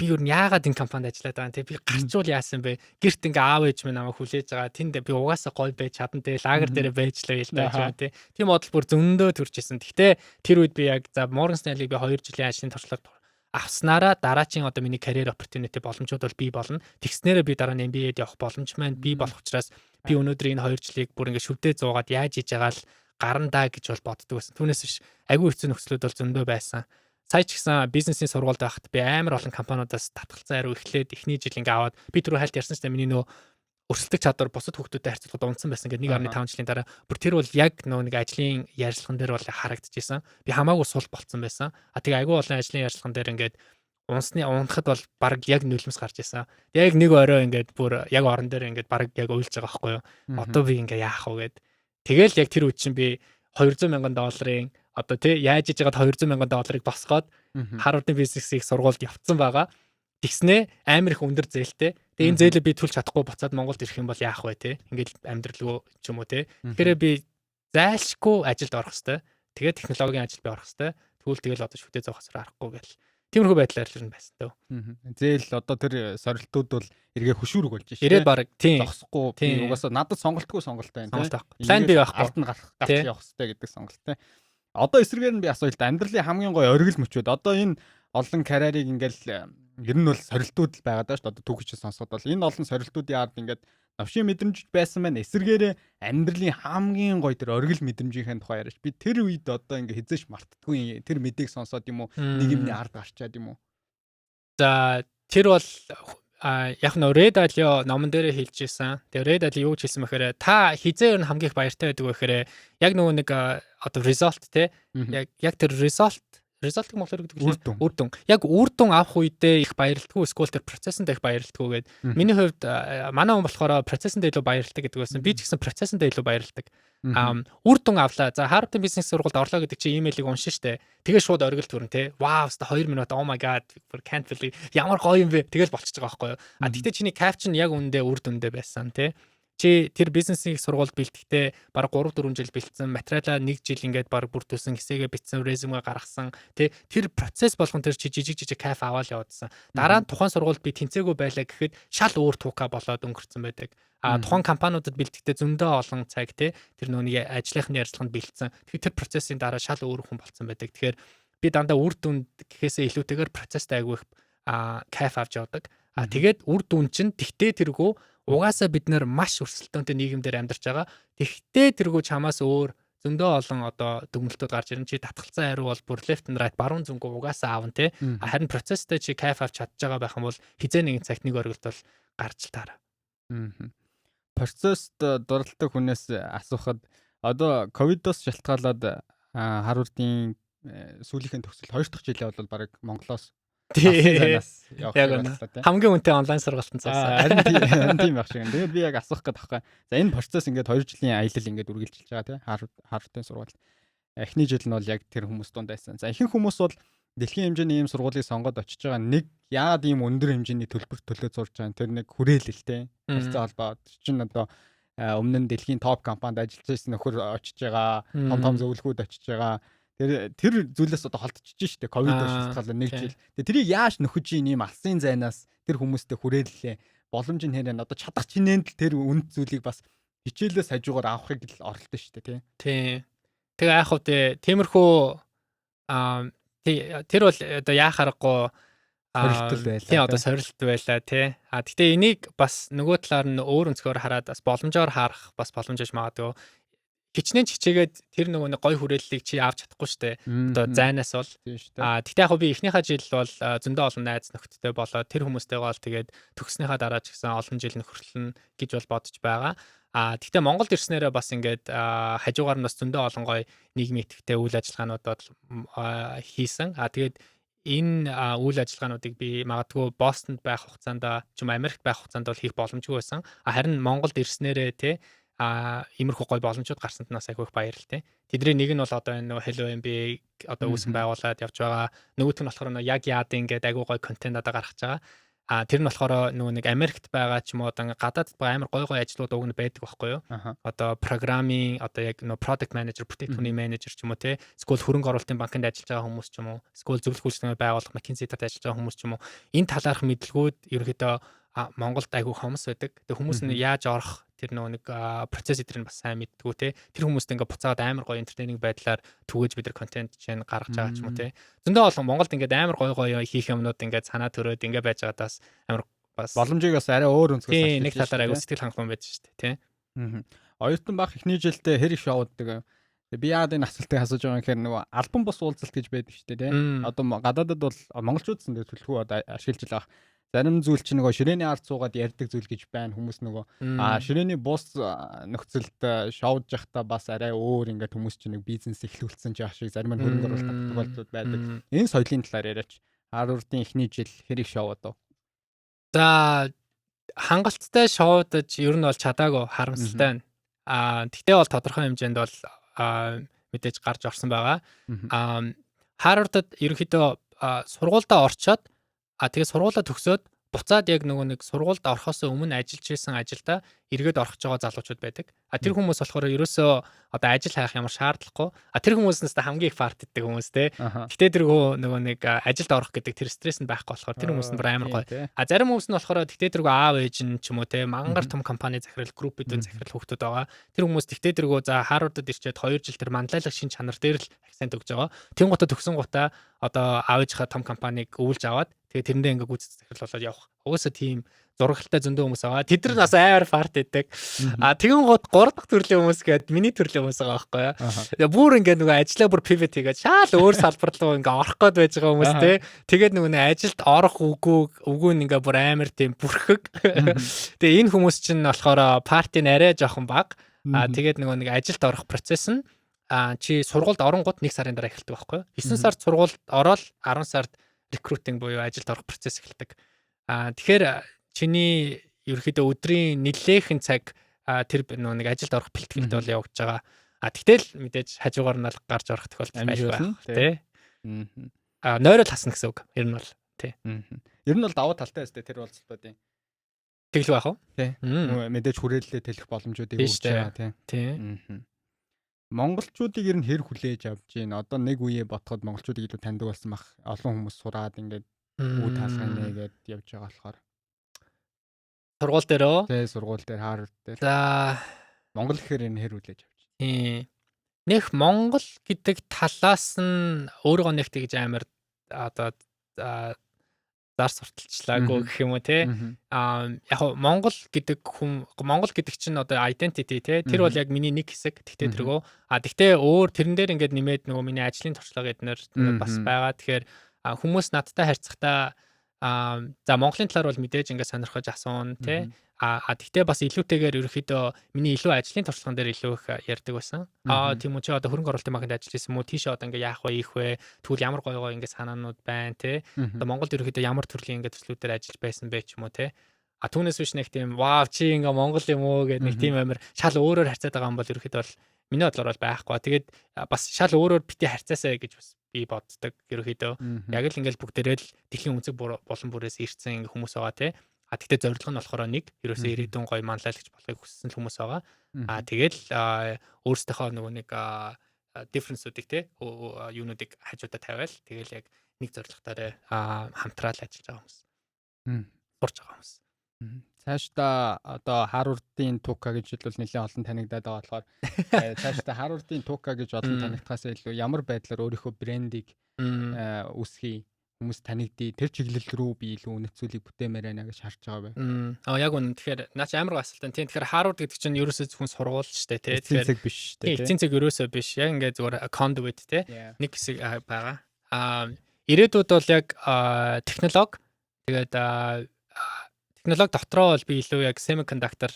би юу яагаад энэ компанид ажиллаад байгаа юм те би гарчвал яасан бэ гэрт ингээ аав ээж минь намайг хүлээж байгаа тэнд би угаасаа гой байж чадан те лагер дээр байж л байл тааж юм те тийм бодол бүр зөндөө төрчихсэн. Гэхдээ тэр үед би яг за Morgan Stanley-г би 2 жилийн ажлын туршлага авснараа дараачийн одоо миний career opportunity боломжууд бол бий болно. Тэгснээрээ би дараа нь MBA-д явах боломж маань бий болох учраас би өнөөдөр энэ 2 жилийг бүр ингээ шүвдээ зуугаад яаж хийж байгаа л гарандаа гэж бол боддог байсан. Түүнээс биш агүй хэцүү нөхцлүүд бол зөндөө байсан. Сая ч гэсэн бизнесийн сургуульд байхад би амар олон компаниудаас татгалзан хариу эхлээд эхний жил ингээ аваад би түрүү хальт ярьсан ч миний нөө өрсөлдөх чадвар бусад хүмүүстэй харьцуулахад унтсан байсан гэдэг 1.5 жилийн дараа бүр тэр бол яг нөө нэг ажлын ярилцлаган дээр бол харагдчихсан. Би хамаагүй сул болцсон байсан. Тэгээ агүй олон ажлын ярилцлаган дээр ингээд унахад бол баг яг нулимс гарч ирсэн. Яг нэг орой ингээд бүр яг орон дээр ингээд баг яг уйлж байгаа байхгүй юу. Одоо би ингээ яах вэ гэд. Тэгэл яг тэр үед чинь би $200,000 одоо тий яаж хийж яагаад $200,000 босгоод Harvard-ын бизнесийг сургуульд явцсан байгаа. Тэгснээ амар их өндөр зээлтэй. Тэгээ энэ зээлээ би төлж чадахгүй буцаад Монголд ирэх юм бол яах вэ тий? Ингээд амьдралгүй ч юм уу тий. Тэгэхээр би зайлшгүй ажилд орох хэвээр. Тэгээ технологийн ажилд би орох хэвээр. Тэгвэл тэгэл одоо шүтээ зоох хэсрээ арахгүй гэл. Тиймэрхүү байдлаар л юм байсан дөө. Зээл одоо тэр сорилтууд бол эргээ хөшүүрэг болж шээ. Ирээд баг тийм зогсохгүй би угаасаа надад сонголтгүй сонголт байна тий. План бий байхгүй. Алд нь гарах явах хэрэгтэй гэдэг сонголт тий. Одоо эсрэгээр нь би асууя л да амьдралын хамгийн гоё оргил мөчүүд одоо энэ олон карьерийг ингээл ер нь бол сорилтууд л байгаа даа шүү дээ. Одоо түүхийч сонсоход бол энэ олон сорилтуудын ард ингээд навшийн мэдрэмж байсан байна. Эсэргээрээ амьдралын хамгийн гоё тэр оргил мэдрэмжийн тухай яриач. Би тэр үед одоо ингээ хизээш мартдаггүй тэр мэдээг сонсоод юм уу нэг юмны ард гарчаад юм уу. За тэр бол яг нь Red Dalio номон дээрээ хэлж ирсэн. Тэгээ Red Dalio юу гэж хэлсэн бэхээр та хизээ ер нь хамгийн их баяртай байдаг бэхээр яг нөгөө нэг одоо result те яг тэр result монголоор гэдэг чинь үр дүн. Яг үр дүн авах үедээ их баярлтгүй эсвэл тэр процессэнд их баярлтгүй гэдэг. Миний хувьд манай хүн болохоор процессэнд илүү баярлдаг гэдэг байсан. Би ч гэсэн процессэнд илүү баярлдаг. Үр дүн авлаа. За Harvard бизнес сургуульд орлоо гэдэг чинь имэйлийг уншин штэ. Тэгээ шууд оргил төрн те. Вау, өста 2 минут. Oh my god. Can't believe. Ямар гоё юм бэ. Тэгэл болчихж байгаа байхгүй юу. Тэгтээ чиний caption яг үндэ үр дүндээ байсан те. Чи тэр бизнесийн сургуульд бэлтгэхдээ баг 3-4 жил бэлдсэн, материалаа 1 жил ингээд баг бүрдүүлсэн, хэсэгээ битсэн, резюме гаргасан. Тэр процесс болгон тэр чи жижиг кайф аваад явуулсан. Дараа нь тухайн сургуульд би тэнцээгүй байлаа гэхэд шал өөр тука болоод өнгөрцөн байдаг. Тухайн компаниудад бэлтгэхдээ зөндөө олон цаг тэр нөөний ажлынхны ярилцлаганд бэлдсэн. Тэгэхээр тэр процессын дараа шал өөр хүн болцсон байдаг. Тэгэхээр би дандаа үр дүнд гэхээсээ илүүтэйгээр процесстай айгүй их кайф авч явдаг. Тэгээд үр дүн чинь тэгтээ тэргүй угаасаа бид нэр маш өрсөлдөөнтэй нийгэмдэр амьдарч байгаа. Тэгтээ тэргүй чамаас өөр зөндөө олон одоо дүгнэлтүүд гарч ирэн чи татгалцсан хариу бол бүр left and right баруун зүнгөө угаасаа аавн те. Харин процесстэй чи кайф авч чадж байгаа байх юм бол хизээ нэгэн цагт нэг оргилт бол гарч л таараа. Процесст дуралдаг хүнээс асуухад одоо ковидоос шалтгаалаад Harvard-ийн сүүлийнхэн төгсөл 2 дахь жилээ бол баг Монголоос хамгийн үнэтэй онлайн сургалтанд зогсоо. Харин тийм байх шиг. Тэгээд би яг асуух гээд байхгүй. За энэ процесс ингээд 2 жилийн аялал ингээд үргэлжилж байгаа тийм Harvard-ын сургууль. Эхний жил нь бол яг тэр хүмүүс дунд байсан. За ихэнх хүмүүс бол дэлхийн хэмжээний ийм сургуулийг сонгоод очиж байгаа нэг яагаад ийм өндөр хэмжээний төлбөр төлөө зурж байгаа тэр нэг хүрээлэлтэй. Харьцаа холбоо чинь одоо өмнө нь дэлхийн топ компанид ажиллаж байсан нөхөр очиж байгаа, том зөвлөгөөд очиж байгаа. Тэр зүйлээс одоо холдчихж штэ ковидос шалтгаалаад 1 жил. Тэрийг яаж нөхөж ийм алсын зайнаас тэр хүмүүстэй хүрээллээ. Боломж нь хэрэг одоо чадах чинээнд л тэр үнд зүйлийг бас хичээлээс хажуугаар авахыг л оролдсон штэ тий. Тэгээ яах вэ? Тиймэрхүү тэр бол одоо яах аргагүй сорилт байлаа. Тий одоо сорилт байлаа тий. Гэхдээ энийг бас нөгөө талаар нь өөр өнцгөр хараад бас боломжоор харах бас боломжж магадгүй. Хичнээн чичээгээд тэр нөгөө гой хүрээллийг чи авч чадахгүй штэ. Одоо зайнаас бол. Тэгтээ яг би эхнийхээ жил бол зөндөө олон найз нөхдөдтэй болоод тэр хүмүүстэйгээ бол тэгээд төгснөхийн дараа ч гэсэн олон жил нөхөрлөн гэж бол бодож байгаа. Тэгтээ Монголд ирснээрээ бас ингээд хажуугаар нь бас зөндөө олон гой нийгмийн идэвхтэй үйл ажиллагаануудад хийсэн. Тэгээд энэ үйл ажиллагаануудыг би магадгүй Бостонд байх хугацаанд ч юм Америкт байх хугацаанд бол хийх боломжгүй байсан. Харин Монголд ирснээрээ те иймэрхүү гой боломжууд гарсанд нас айгүй их баярлалтай. Тэдний нэг нь бол одоо энэ нөгөө Hello MBA одоо үүсгэн байгуулад явж байгаа. Нөгөөх нь болохоор яг яад ингээд айгүй гой контент одоо гаргаж байгаа. Тэр нь болохоор нөгөө нэг Америкт байгаа ч юм уу одоо ингээ гадаадд байгаа амар гой ажлууд уг нь байдаг байхгүй юу? Одоо программing одоо яг нөгөө product manager, бүтээгдэхүүний менежер ч юм уу те. Эсвэл хөрөнгө оруулалтын банкнд ажиллаж байгаа хүмүүс ч юм уу. Эсвэл зөвлөх үйлчлэгээ байгуулах McKinsey-д ажиллаж байгаа хүмүүс ч юм уу. Энэ талаарх мэдлгүүд ерөөхдөө Монголд айгүй хомс байдаг. Тэгээ хүмүүс нь яаж орох тэр нөгөө нэг процесс эдрийг бас сайн мэддгүү те. Тэр хүмүүст ингээ буцаад амар гоё entertaining байдлаар түгэж бид нар контент чинь гаргаж байгаа ч юм уу те. Зөндөө олон Монголд ингээд амар гоё хийх юмнууд ингээд санаа төрөөд ингээ байж байгаадаас амар бас боломжийг бас арай өөр өнцгөөс харж нэг талаар айгүй сэтгэл хангалуун байж штэ те. Оюутан баг эхний жилдээ хэр их шоуддаг. Би яагаад энэ асуултыг асууж байгаа юм гэхээр нөгөө альбом бус уулзалт гэж байдаг шүү дээ тий. Одоо гадаадад бол монголчууд ч гэсэн төлхөө одоо ашиглаж байгаа. Зарим зүйл чинь нөгөө ширээний ард суугаад ярьдаг зүйл гэж байна. Хүмүүс нөгөө ширээний бус нөхцөлд шоудж явахдаа бас арай өөр ингээд хүмүүс чинь нэг бизнес эхлүүлсэн ч яах шиг зарим нь хөрөнгө оруулалт тохиолдлууд байдаг. Энэ соёлын талаар яриач. Харвардын эхний жил хэр их шоуд уу? За хангалттай шоудаж ер нь бол чадаагүй харамсалтай байна. Тэгтээ бол тодорхой хэмжээнд бол мэдээж гарч орсон байгаа. Харвардад ерөнхийдөө сургуультай орчоод тэгээ сургуулаа төгсөөд буцаад яг нөгөө нэг сургуульд орохоос өмнө ажиллаж ирсэн ажилдаа эргээд орох гэж байгаа залуучууд байдаг. Тэр хүмүүс болохоор ерөөсөө одоо ажил хайх ямар шаардлагагүй. Тэр хүмүүснээс хамгийн их парт иддэг хүмүүс те. Гэтэ тэргөө нөгөө нэг ажилд орох гэдэг тэр стресс нь байхгүй болохоор тэр хүмүүс нь бүр амар гоё. Зарим хүмүүс нь болохоор гэтэ тэргөө аав ээж нь ч юм уу те мангар том компани захирал группүүдийн захирал хүүхдүүд байгаа. Тэр хүмүүс гэтэ тэргөө за Харвардад ирчээд 2 жил тэр манлайлах шин чанар дээр л сайн төгж байгаа. Тэн гутаа төгсөн гутаа одоо аав ээжийнхаа том компанийг өвлж аваад тэгээ тэрэндээ ингээ гүйцэтгэх захирал болоод явах. Угаасаа тийм зурагтай зөндөө хүмүүс байгаа. Тэд нар бас амар фарт байдаг. Тэгэн гот 3 дахь төрлийн хүмүүс гээд миний төрлийн хүмүүс байгаа байхгүй юу. Бүр ингээ нөгөө ажиллаа бүр pivot хийгээд шал өөр салбар руу ингээ орох гээд байж байгаа хүмүүс те. Тэгээд нөгөө ажилд орох үгүй нь ингээ бүр амар тийм бүрхэг. Тэгээ энэ хүмүүс чинь болохоор парти арай жоохон бага. Тэгээд нөгөө ажилд орох процесс нь чи сургуульд оронгууд 1 сарын дараа эхэлдэг байхгүй юу. 9 сард сургуульд ороод 10 сард рекрутинг буюу ажилд орох процесс эхэлдэг. Тэгэхээр чиний ерөөхдөө өдрийн нэлээхэн цаг тэр нэг ажилд орох бэлтгэлд бол явагдаж байгаа. Тэгтэл мэдээж хажуугаар нь гарч орох тохиолдол байна тий. Нойрол хасна гэсэн үг. Ер нь бол тий. Ер нь бол давуу талтай өстэй тэр уулзалтуудын. Тэглүү яах вэ? Тий. Мэдээж хүрээлэлээ тэлэх боломжуудыг өгч байгаа тий. Монголчуудыг ер нь хэр хүлээж авч гин одоо нэг үеэ ботход монголчуудыг илүү таньдаг болсон бах олон хүмүүс сураад ингээд үе таалгын нэгээд явж байгаа болохоор сургууль дээр оо тий сургууль дээр Харвард дээр за Монгол гэхээр энэ хэр хүлээж авч тий нэх Монгол гэдэг талаас нь өөрийгөө нэг тэгж амар одоо зар сурталчлаагүй гэх юм уу те яг Монгол гэдэг чинь одоо identity те тэр бол яг миний нэг хэсэг тэгтээ тэргөө тэгтээ өөр тэрэн дээр ингээд нэмээд нөгөө миний ажлын туршлага эднэр бас байгаа тэгэхээр хүмүүс надтай харьцахдаа за Монголын талаар бол мэдээж ингээд сонирхож асуун те тэгтээ бас илүүтэйгээр ерөөхдөө миний илүү ажлын туршлаган дээр илүү их ярьдаг байсан. Тийм үү чи одоо хөрөнгө оруулалтын банкнд ажиллаж байсан мó тийшээ одоо ингээ яах вэ ийх вэ тэгвэл ямар гоё ингээ санаанууд байна те. Одоо Монголд ерөөхдөө ямар төрлийн ингээ төслүүдээр ажиллаж байсан бэ ч юм уу те. Түүнээс биш нэг тийм вау чи ингээ Монгол юм уу гэдэг нэг тийм амир шал өөрөөр харьцаад байгаа юм бол ерөөхдөө бол миний бодлоор бол байхгүй. Тэгээд бас шал өөрөөр бити харьцаасаа гэж бас би боддог ерөөхдөө. Яг л ингээл бүгдээрээ л дэлхийн өнцөг болон бүрээс ирсэн ингээ хүмүүс байгаа те. Тэгтээ зорилго нь болохоор нэг ерөөсөө ирээдүйн гоё манлайлагч болохыг хүссэн хүмүүс байгаа. Тэгэл өөрсдийнхөө нөгөө нэг difference-үүдийг те юунуудыг хажуудаа тавиал тэгэл яг нэг зорилготойроо хамтраал ажиллаж байгаа хүмүүс. Сурж байгаа хүмүүс. Цаашдаа одоо Харвардын Тука гэж хэлбэл нэлээд олон танигдаад байгаа болохоор цаашдаа Харвардын Тука гэж олон танигдахаас илүү ямар байдлаар өөрийнхөө брендийг үүсгэе хүмүүс танигдъя тэр чиглэл рүү би илүү үнэт зүйлийг бүтээмээр байна гэж харж байгаа бай. Яг үнэ. Тэгэхээр наач амар асуултаа. Тийм тэгэхээр Harvard гэдэг чинь ерөөсөө зөвхөн сургууль шүү дээ, тий. Тэгэхээр эцэг биш шүү дээ. Эцэг ерөөсөө биш. Яг ингээд зүгээр conduit тий. Нэг хэсэг байгаа. Ирээдүйд бол яг технологи тэгээд технологи дотроо бол би илүү яг semiconductor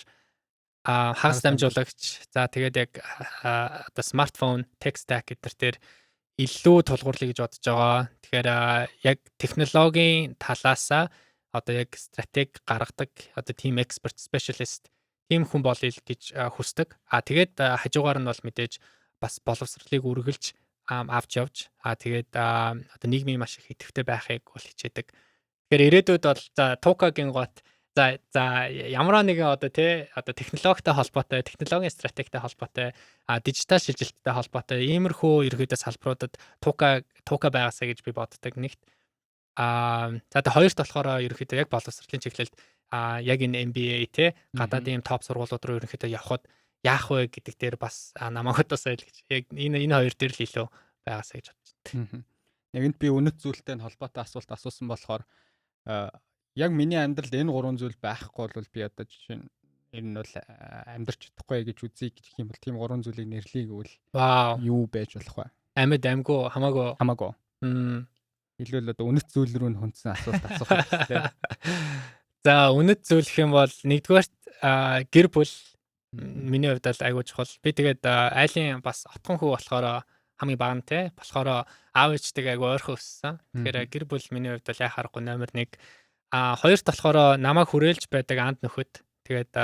хагас дамжуулагч за тэгээд яг одоо смартфон, tech stack гэдэр дээр илүү тулгуурлая гэж бодож байгаа. Тэгэхээр яг технологийн талаасаа одоо яг стратеги гаргадаг одоо team expert specialist team хүн болъё гэж хүсдэг. Тэгээд хажуугаар нь бол мэдээж бас боловсролыг үргэлж авч явж тэгээд одоо нийгмийн маш их идэвхтэй байхыг бол хичээдэг. Тэгэхээр Тэгэхээр ирээдүйд бол за Тукагийн гот за ямар нэгэн одоо технологитой холбоотой, технологийн стратегтэй холбоотой, дижитал шилжилттэй холбоотой иймэрхүү ерөөдөө салбаруудад Тука байгаасаа гэж би боддог нэгт. За хоёрт болохоор ерөөдөө яг боловсролын чиглэлд яг энэ MBA гадаадын топ сургуулиуд руу ерөөдөө явхад яах вэ гэдэг дээр бас намайг удаас ойл гэж. Яг энэ хоёр дээр л илүү байгаасаа гэж бодож байна. Нэгэнт би үнэт зүйлтэй холбоотой асуулт асуусан болохоор яг миний амьдралд энэ гурван зүйл байхгүй бол би одоо жишээ нь энэ бол амьдрч чадахгүй гэж үзье гэх юм бол тийм гурван зүйлийг нэрлэе гэвэл юу байж болох вэ? Амьд амгүй хамаагүй. Илүү л одоо үнэт зүйл рүү хүндсэн асуулт асуух хэрэгтэй. За үнэт зүйл гэх юм бол нэгдүгээрт гэр бүл миний хувьд л айгуу чухал. Би тэгээд айлын бас отхон хүү болохоор хамгийн бага нь болохоор аав ээжтэйг айгуу ойрхон өссөн. Тэгэхээр гэр бүл миний хувьд бол яхаарахгүй номер 1. Хоёрт болохоор намайг хүрээлж байдаг анд нөхөд. Тэгээд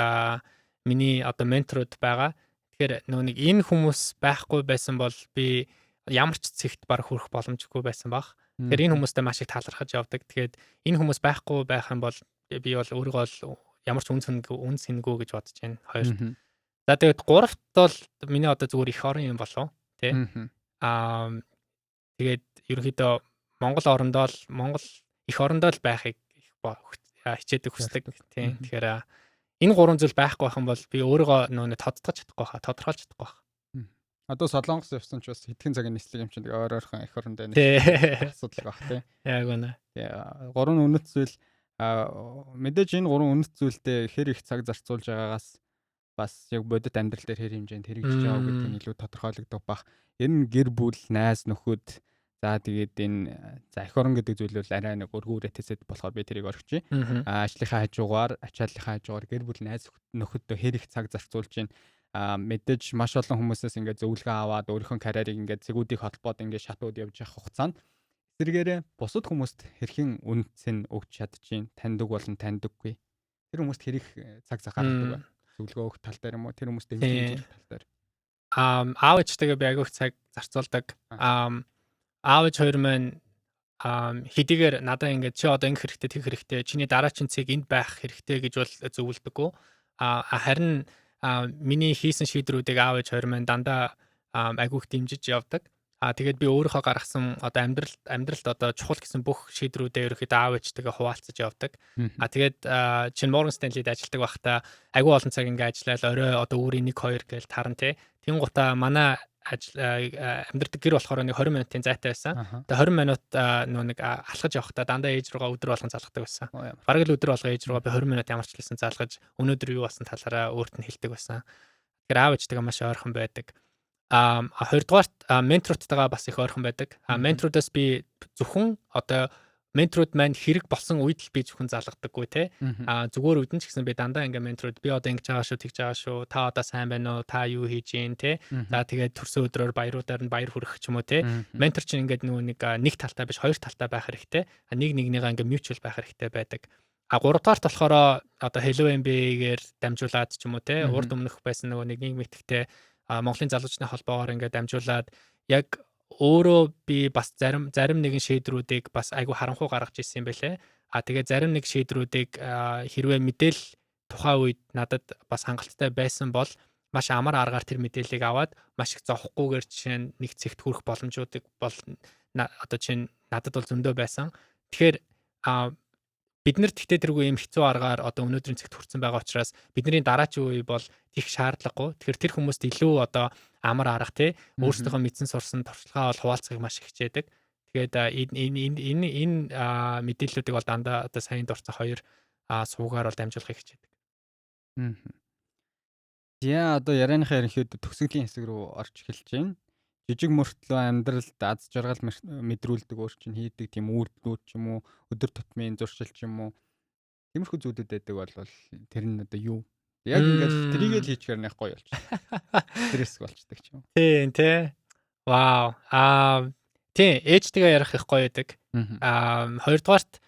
миний одоо менторуд байгаа. Тэгэхээр нэг энэ хүмүүс байхгүй байсан бол би ямар ч цэгт баг хүрэх боломжгүй байсан баг. Тэгэхээр энэ хүмүүстэй маш их талархаж явдаг. Тэгээд энэ хүмүүс байхгүй байх юм бол би бол өөрийгөө л ямар ч үн сэнгүй гэж бодож байна. Хоёрт. За тэгээд гуравт бол миний одоо зүгээр их орон юм болов тий. Тэгээд ерөнхийдөө Монгол их орондоо л байхыг хичээдэг хүсдэг тий. Тэгэхээр энэ гурван зүйл байхгүй байх юм бол би өөрийгөө тодтогч чадахгүй хаа. Одоо Солонгос явсан ч бас хэдхэн цагийн нислэг юм чинь ойрхон их орондоо асуудал байх тий. Яг үнэ. Гурван үнэт зүйл мэдээж энэ гурван үнэт зүйлдээ хэр их цаг зарцуулж байгаагаас бас яг бодит амьдрал дээр хэр хэмжээнд хэрэгжиж байгаа гэдэг нь илүү тодорхойлогдох бах. Энэ гэр бүл, найз нөхөд за тэгээд энэ их орон гэдэг зүйл бол арай нэг өргөөрэй тэсэд болохоор би тэрийг орхиж. Ажлынхаа хажуугаар, ачааллынхаа хажуугаар гэр бүл, найз нөхөдөө хэр их цаг зарцуулж байна. Мэдээж маш олон хүмүүсээс ингээд зөвлөгөө аваад өөрийнхөө карьерийг ингээд зэгүүдийг холбоод ингээд шатууд явж явах хугацаанд зэрэгээрээ бусад хүмүүст хэрхэн үнцэн өгч чадчихин, таньдаг болон таньдаггүй. Тэр хүмүүст хэрэг цаг гаргадаг байна. Зөвлөгөө өгөх тал дээр юм уу? Тэр хүмүүст дэмжих тал дээр. Аав ээжтэйгээ би агиох цаг зарцуулдаг. Аав ээж хоёр маань хэдийгээр надад ингээд чи одоо ингэ хэрэгтэй, тэг хэрэгтэй, чиний дараачин цэг энд байх хэрэгтэй гэж бол зөвлөдөггүй. Харин миний хийсэн шийдрүүдийг аав ээж хоёр маань дандаа агиох дэмжиж явдаг. Тэгээд би өөрийнхөө гаргасан одоо амьдралд одоо чухал гэсэн бүх шийдрүүдээ ерөөхдөө аав ээжтэйгээ хуваалцаж явдаг. Тэгээд чинь Morgan Stanley-д ажилладаг байхдаа агүй олон цаг ингээ ажиллаад орой одоо өөрийн 1-2 гээл таран тийм гутаа манай амьдрдаг гэр болохоор нэг 20 минутын зайтай байсан. Тэгээд 20 минут нэг алхаж явахдаа дандаа ээж руугаа өдөр болгон залгадаг байсан. Бараг л өдөр болго ээж руугаа би 20 минут ямар ч хэлсэн залгаж өнөөдөр юу болсон талаараа өөрт нь хэлдэг байсан. Тэгэхээр аав ээжтэйгээ маш ойрхон байдаг. Хоёрдугаарт менторуудтайгаа бас их ойрхон байдаг. Менторудаас би зөвхөн одоо менторуд маань хэрэг болсон үед л би зөвхөн залгадаггүй те. Зүгээр үед нь ч гэсэн би дандаа ингээ менторуд би одоо ингэж байгаа шүү, тэгж байгаа шүү. Та одоо сайн байна уу? Та юу хийж гин те. За тэгээд төрсөн өдрөөр баяруудаар нь баяр хүргэх ч юм уу те. Ментор чинь ингээд нэг талтай биш хоёр талтай байх хэрэгтэй. Нэг нэгнийгаа ингээ mutual байх хэрэгтэй байдаг. Гуравдугаарт болохоор одоо Hello MBA-гээр дамжуулаад ч юм уу те. Урд өмнөх байсан нэг нийгмийн Монголын залуучны холбоогоор ингээд дамжуулаад яг өөрөө би бас зарим нэгэн шийдрүүдийг бас айгүй харанхуй гаргаж ирсэн юм байлээ. Тэгээд зарим нэг шийдрүүдийг хэрвээ мэдээлэл тухайн үед надад бас хангалттай байсан бол маш амар аргаар тэр мэдээллийг аваад маш их зовхгүйгээр жишээ нь нэг цэгт хүрэх боломжуудыг бол одоо чинь надад бол зөндөө байсан. Тэгэхээр бид нар тэгтээ тэргүй юм хэцүү аргаар одоо өнөөдрийн цэгт хүрсэн байгаа учраас бидний дараачийн үе бол их шаардлагагүй. Тэгэхээр тэр хүмүүст илүү одоо амар арга өөрсдийнхөө мэдсэн сурсан туршлагаа бол хуваалцахыг маш их хичээдэг. Тэгээд энэ мэдээллүүдийг бол дандаа одоо сайн дурцах хоёр суугаар бол дамжуулахыг хичээдэг. Яа одоо ярианыхаа ерөнхийдөө төгсгөлийн хэсэг рүү орж эхэлж байна. Жижиг мөртлөө амьдралд аз жаргал мэдрүүлдэг өөр чинь хийдэг тийм үйлдэлүүд ч юм уу өдөр тутмын зуршил ч юм уу тиймэрхүү зүйлүүд байдаг бол тэр нь одоо юу яг ингээд трийг л хийчихээр нэг гоё болж стресс болчдаг ч юм. Тийм вау тийм ээжтэйгээ ярих их гоё байдаг. Хоёрдугаарт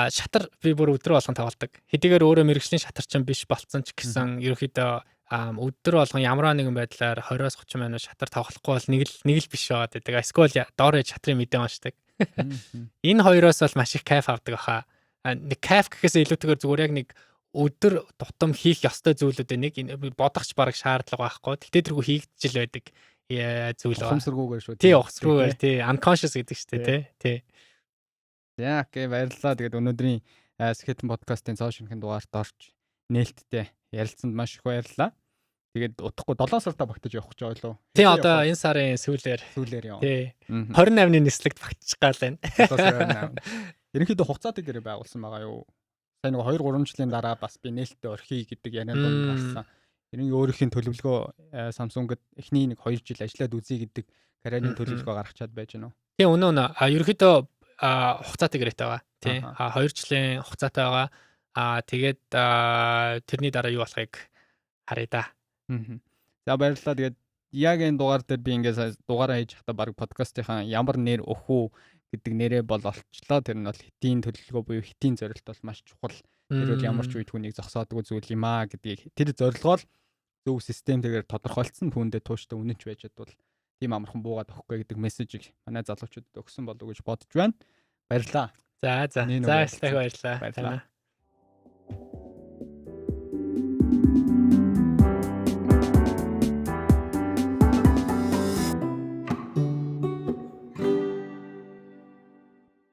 шатар би бүр өдрө болгон тоглодог. Хэдийгээр өөрөө мэрэгжлийн шатар чинь биш болцсон ч гэсэн ерөөхдөө өдөр болгон ямар нэгэн байдлаар 20-30 минут шатар тоглохгүй бол нэг л биш байгаад байдаг. Эсвэл доор шатрын мэдээ уншдаг. Энэ хоёроос бол маш их кайф авдаг баха. Нэг кайф гэхээс илүүтэйгээр зүгээр яг нэг өдөр тутам хийх ёстой зүйлүүд нэг бодохч бараг шаардлага байхгүй. Тэгтээ тэргүй хийгдэж л байдаг зүйл ба. Ухамсаргүйгээр шүү. Тий, ухамсаргүйгээр тий. Unconscious гэдэг шүү дээ тий. За окей, баярлалаа. Тэгээд өнөөдрийн Skeleton podcast-ын цоо шинэхэн дугаарт орж нээлттэй ярилцсанд маш их баярлалаа. Тэгээд утгагүй 7 сартаа багтаж явах гэж байгаа лөө. Тий, одоо энэ сарын сүүлээр яв. Тий. 28-ны нислэгт багтчих гал байна. Ерөнхийдөө хугацаатай гэрээ байгуулсан байгаа юу? Сайн нэг 2-3 жилийн дараа бас би нээлттэй орхий гэдэг ярианд гарсан. Ерөнхий өөрийнхөө төлөвлөгөө Samsung-д эхний нэг 2 жил ажиллаад үзье гэдэг карьерийн төлөвлөгөө гаргачаад байж гэнэ үү? Тий, өнөө ерөнхийдөө хугацаатай гэрээтэй байгаа. Тий. 2 жилийн хугацаатай байгаа. Тэгээд тэрний дараа юу болохыг харъя да. За баярлалаа. Тэгээд яг энэ дугаар дээр би ингээд дугаараа хийж хата баг подкастынхаа ямар нэр өгөх үү гэдэг нэрээ бол олчлоо. Тэр нь бол хитийн төлөвлөгөө буюу хитийн зорилт бол маш чухал. Тэр бол ямар ч үед хүнийг зогсоодгүй зүйл юм аа гэдгийг тэр зорилгоо зөв системтэйгээр тодорхойлцсон түүндээ тууштай үнэнч байж чадвал тийм амархан буугаад өгөхгүй гэдэг мессежийг манай залуучуудад өгсөн болов уу гэж бодож байна. Баярлалаа. За баярлалаа.